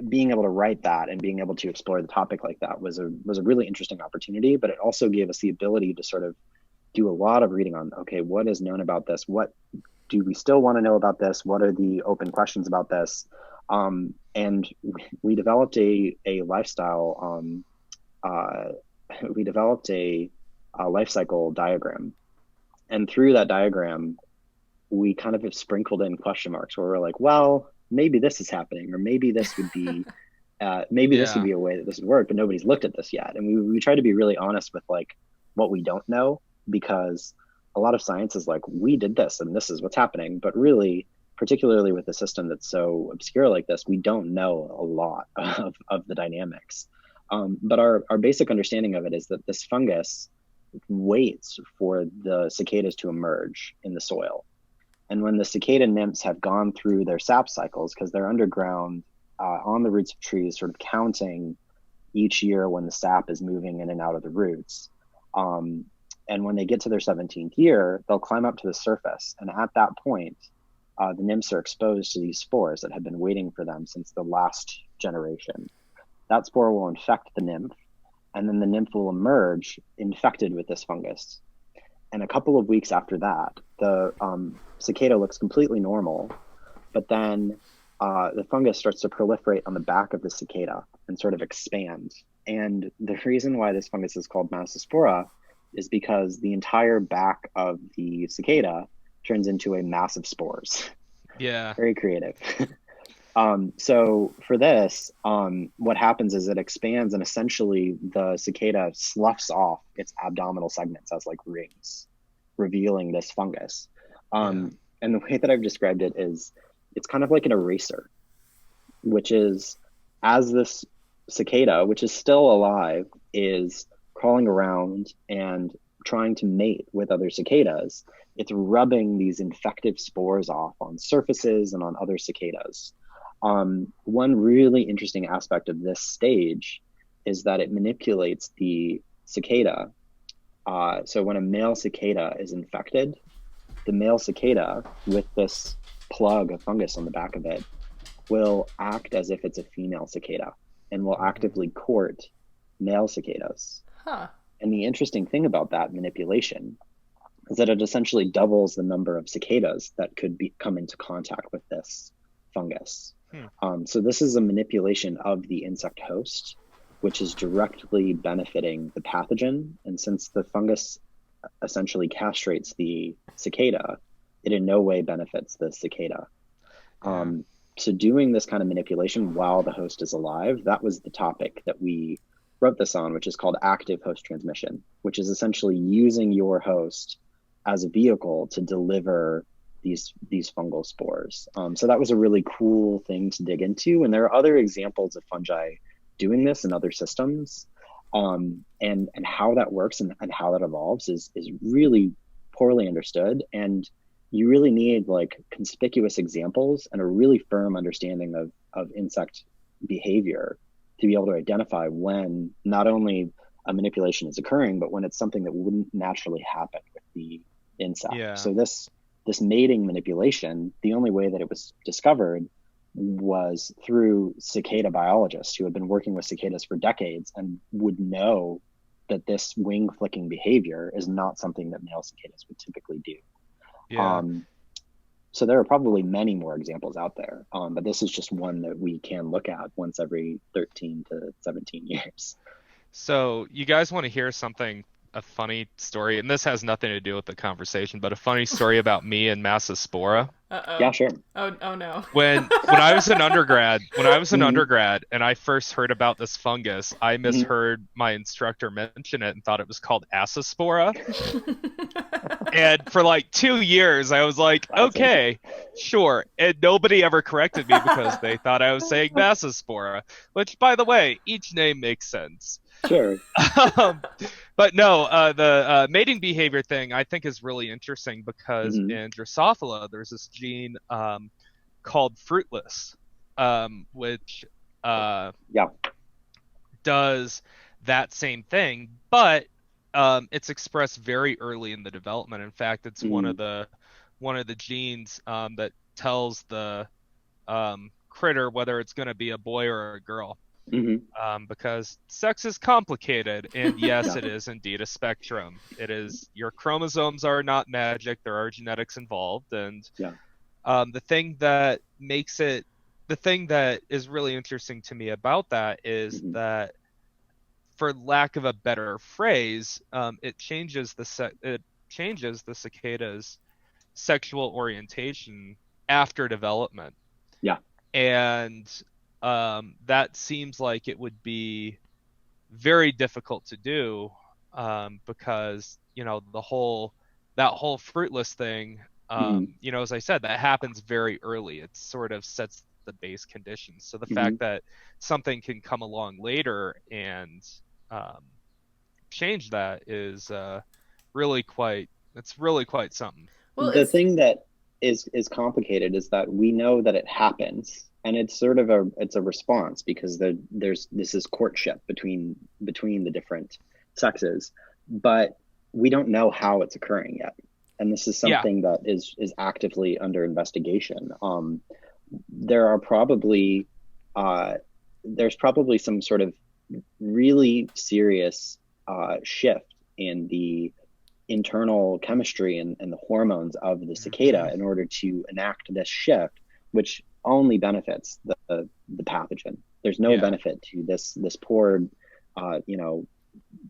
being able to write that and being able to explore the topic like that was a really interesting opportunity, but it also gave us the ability to sort of do a lot of reading on, okay, what is known about this? What do we still want to know about this? What are the open questions about this? And we developed a lifestyle, we developed a life cycle diagram. And through that diagram, we kind of have sprinkled in question marks where we're like, well, maybe this is happening, or maybe this would be, this would be a way that this would work, but nobody's looked at this yet. And we try to be really honest with like what we don't know, because a lot of science is like, we did this and this is what's happening, but really, particularly with a system that's so obscure like this, we don't know a lot of the dynamics. But our basic understanding of it is that this fungus waits for the cicadas to emerge in the soil. And when the cicada nymphs have gone through their sap cycles, because they're underground on the roots of trees, sort of counting each year when the sap is moving in and out of the roots. And when they get to their 17th year, they'll climb up to the surface. And at that point, the nymphs are exposed to these spores that have been waiting for them since the last generation. That spore will infect the nymph, and then the nymph will emerge infected with this fungus. And a couple of weeks after that, the cicada looks completely normal, but then the fungus starts to proliferate on the back of the cicada and sort of expand. And the reason why this fungus is called Massospora is because the entire back of the cicada turns into a mass of spores. Yeah. Very creative. So for this, what happens is it expands, and essentially the cicada sloughs off its abdominal segments as like rings, revealing this fungus. And the way that I've described it is it's kind of like an eraser, which is as this cicada, which is still alive, is crawling around and trying to mate with other cicadas, it's rubbing these infective spores off on surfaces and on other cicadas. One really interesting aspect of this stage is that it manipulates the cicada. So when a male cicada is infected, the male cicada with this plug of fungus on the back of it will act as if it's a female cicada and will actively court male cicadas. Huh. And the interesting thing about that manipulation is that it essentially doubles the number of cicadas that could come into contact with this fungus. So this is a manipulation of the insect host, which is directly benefiting the pathogen. And since the fungus essentially castrates the cicada, it in no way benefits the cicada. So doing this kind of manipulation while the host is alive, that was the topic that we wrote this on, which is called active host transmission, which is essentially using your host as a vehicle to deliver these fungal spores. So that was a really cool thing to dig into. And there are other examples of fungi doing this in other systems. And how that works and how that evolves is really poorly understood. And you really need like conspicuous examples and a really firm understanding of insect behavior to be able to identify when not only a manipulation is occurring, but when it's something that wouldn't naturally happen with the insect. Yeah. So this mating manipulation, the only way that it was discovered was through cicada biologists who had been working with cicadas for decades and would know that this wing flicking behavior is not something that male cicadas would typically do. Yeah. So there are probably many more examples out there, but this is just one that we can look at once every 13 to 17 years. So you guys want to hear a funny story, and this has nothing to do with the conversation, but a funny story about me and Massospora. Uh-oh. Yeah, sure. Oh no. When I was an undergrad, and I first heard about this fungus, I misheard my instructor mention it and thought it was called Assospora. And for like 2 years, I was like, okay, sure. And nobody ever corrected me because they thought I was saying Massospora, which, by the way, each name makes sense. Sure. But no, the mating behavior thing I think is really interesting because in Drosophila there's this gene called fruitless, which does that same thing, but it's expressed very early in the development. In fact, it's one of the genes that tells the critter whether it's going to be a boy or a girl. Because sex is complicated, and yes, it is indeed a spectrum. It is, your chromosomes are not magic; there are genetics involved, and the thing that is really interesting to me about that is that, for lack of a better phrase, it changes the cicada's sexual orientation after development. Yeah, and that seems like it would be very difficult to do, because that whole fruitless thing, as I said, that happens very early. It sort of sets the base conditions. So the Hmm. fact that something can come along later and um, change that is really quite something. Well, The it's thing that is complicated is that we know that it happens, and it's sort of a response because there's this is courtship between the different sexes, but we don't know how it's occurring yet, and this is Yeah, something that is actively under investigation. There are probably uh, there's probably some sort of really serious shift in the internal chemistry and the hormones of the cicada hmm in order to enact this shift, which only benefits the pathogen. There's no yeah. benefit to this poor, you know,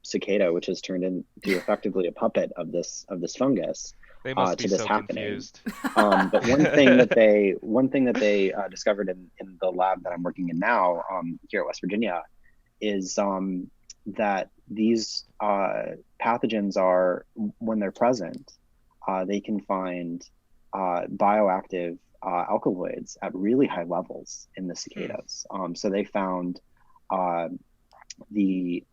cicada, which has turned into effectively a puppet of this fungus, They must be to this so happening. confused. But one thing that they discovered in the lab that I'm working in now, here at West Virginia, is that these pathogens are, when they're present, they can find bioactive alkaloids at really high levels in the Hmm. cicadas. So they found uh, the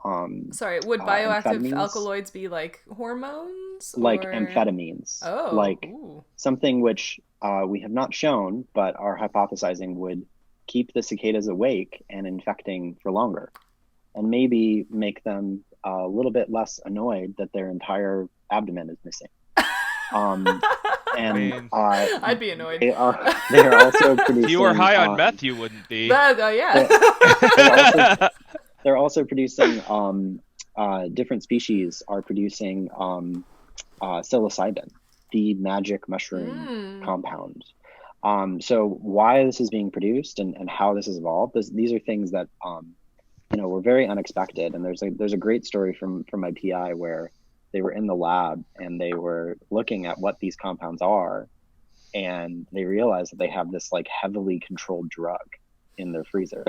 sorry, would bioactive amphetamines, alkaloids be like hormones like or amphetamines, oh, like ooh. something which we have not shown, but are hypothesizing would keep the cicadas awake and infecting for longer, and maybe make them a little bit less annoyed that their entire abdomen is missing. Um, I and mean, I'd be annoyed. they are also if you were producing high on meth, you wouldn't be. That, they're, they're also yeah. they're also producing different species are producing psilocybin, the magic mushroom Mm. compound. So why this is being produced and how this has evolved, these are things that you know, were very unexpected. And there's a great story from my PI where they were in the lab and they were looking at what these compounds are, and they realized that they have this like heavily controlled drug in their freezer,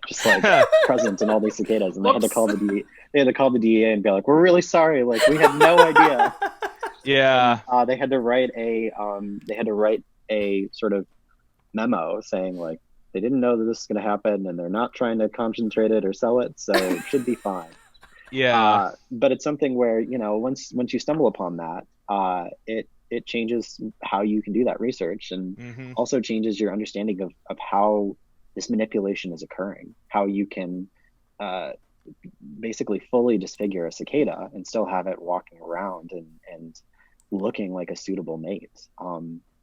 just like present in all these cicadas, and Whoops. they had to call the DEA and be like, "We're really sorry, like we had no idea." And Yeah, they had to write a sort of memo saying like they didn't know that this was going to happen, and they're not trying to concentrate it or sell it, so it should be fine. yeah. But it's something where, you know, once you stumble upon that, it changes how you can do that research, and hmm also changes your understanding of how this manipulation is occurring, how you can uh, basically fully disfigure a cicada and still have it walking around and looking like a suitable mate.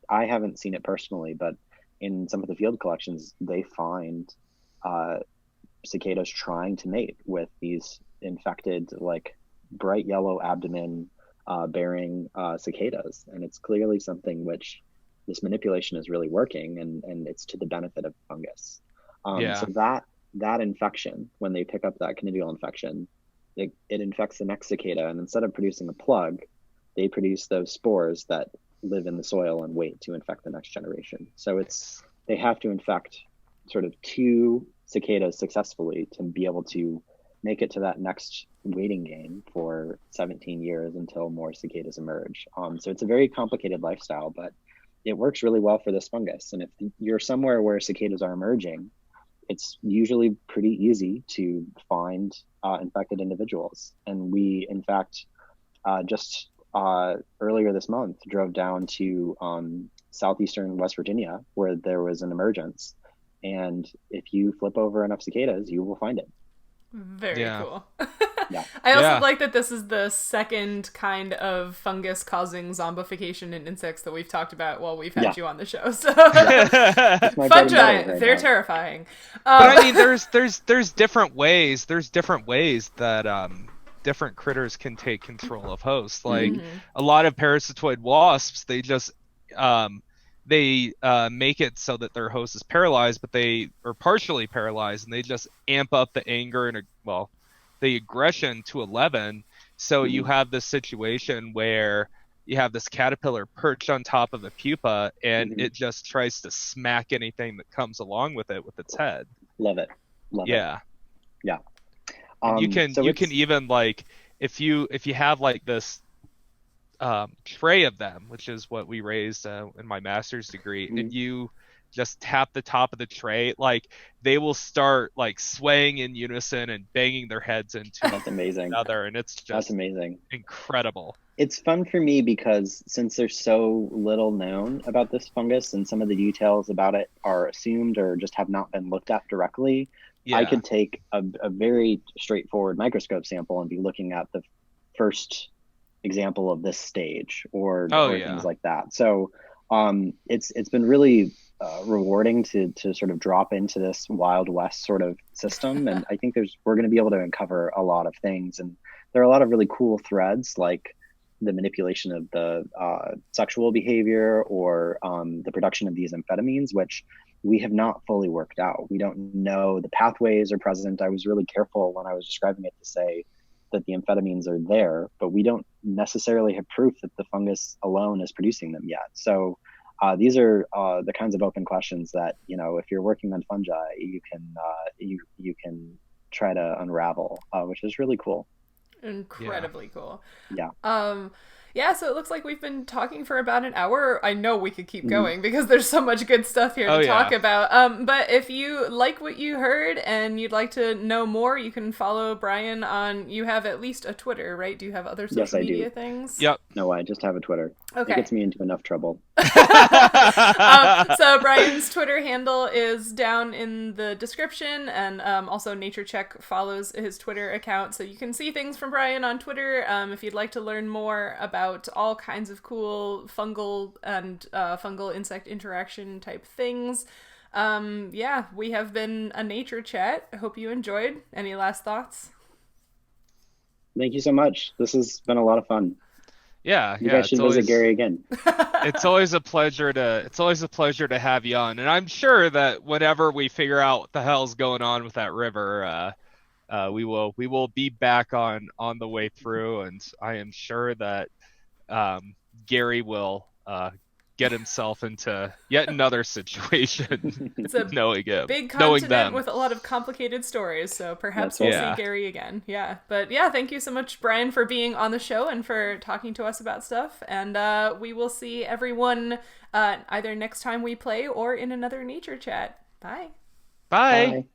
I haven't seen it personally, but in some of the field collections, they find uh, cicadas trying to mate with these infected, like bright yellow abdomen bearing cicadas, and it's clearly something which this manipulation is really working, and it's to the benefit of fungus. So Yeah. that infection, when they pick up that conidial infection, it infects the next cicada, and instead of producing a plug, they produce those spores that live in the soil and wait to infect the next generation. So it's Nice. they have to infect sort of two cicadas successfully to be able to make it to that next waiting game for 17 years until more cicadas emerge. So it's a very complicated lifestyle, but it works really well for this fungus. And if you're somewhere where cicadas are emerging, it's usually pretty easy to find infected individuals. And we, in fact, just earlier this month, drove down to southeastern West Virginia where there was an emergence. And if you flip over enough cicadas, you will find it. Very Yeah. cool. Yeah. I also Yeah. like that this is the second kind of fungus causing zombification in insects that we've talked about while we've had Yeah. you on the show. So Yeah. It's my bread and butter fungi, right they're now. terrifying. But I mean, there's different ways. There's different ways that different critters can take control of hosts. Like Hmm. Mhm. a lot of parasitoid wasps, they just um make it so that their host is paralyzed, but they are partially paralyzed, and they just amp up the anger and well, the aggression to 11. So you Hmm. have this situation where you have this caterpillar perched on top of a pupa, and Hmm. it just tries to smack anything that comes along with it with its head. Love it. Love it. Yeah. Yeah. And So you can it's, even like if you have like this tray of them, which is what we raised in my master's degree, mhm. and you just tap the top of the tray, like they will start like swaying in unison and banging their heads into That's amazing. another, and it's That's just amazing. incredible. It's fun for me because since there's so little known about this fungus and some of the details about it are assumed or just have not been looked at directly, I could take a very straightforward microscope sample and be looking at the first example of this stage or things like that. So it's been really rewarding to sort of drop into this Wild West sort of system. And I think we're going to be able to uncover a lot of things. And there are a lot of really cool threads, like the manipulation of the sexual behavior or the production of these amphetamines, which we have not fully worked out. We don't know the pathways are present. I was really careful when I was describing it to say that the amphetamines are there, but we don't necessarily have proof that the fungus alone is producing them yet. So these are the kinds of open questions that, if you're working on fungi, you can try to unravel, which is really cool. Incredibly cool. Yeah. Yeah, so it looks like we've been talking for about an hour. I know we could keep going because there's so much good stuff here to talk about. But if you like what you heard and you'd like to know more, you can follow Brian on, you have at least a Twitter, right? Do you have other social media things? Yep. No, I just have a Twitter. Okay. It gets me into enough trouble. So Brian's Twitter handle is down in the description, and also Nature Check follows his Twitter account, so you can see things from Brian on Twitter if you'd like to learn more about all kinds of cool fungal and fungal insect interaction type things. We have been a Nature Chat. I hope you enjoyed. Any last thoughts? Thank you so much. This has been a lot of fun. Yeah, you guys should visit Gary again. It's always a pleasure to have you on, and I'm sure that whenever we figure out what the hell's going on with that river, we will be back on the way through, and I am sure that Gary will get himself into yet another situation. It's a big continent with a lot of complicated stories, so perhaps we'll see Gary again. Yeah, but thank you so much, Brian, for being on the show and for talking to us about stuff, and we will see everyone either next time we play or in another Nature Chat. Bye. Bye.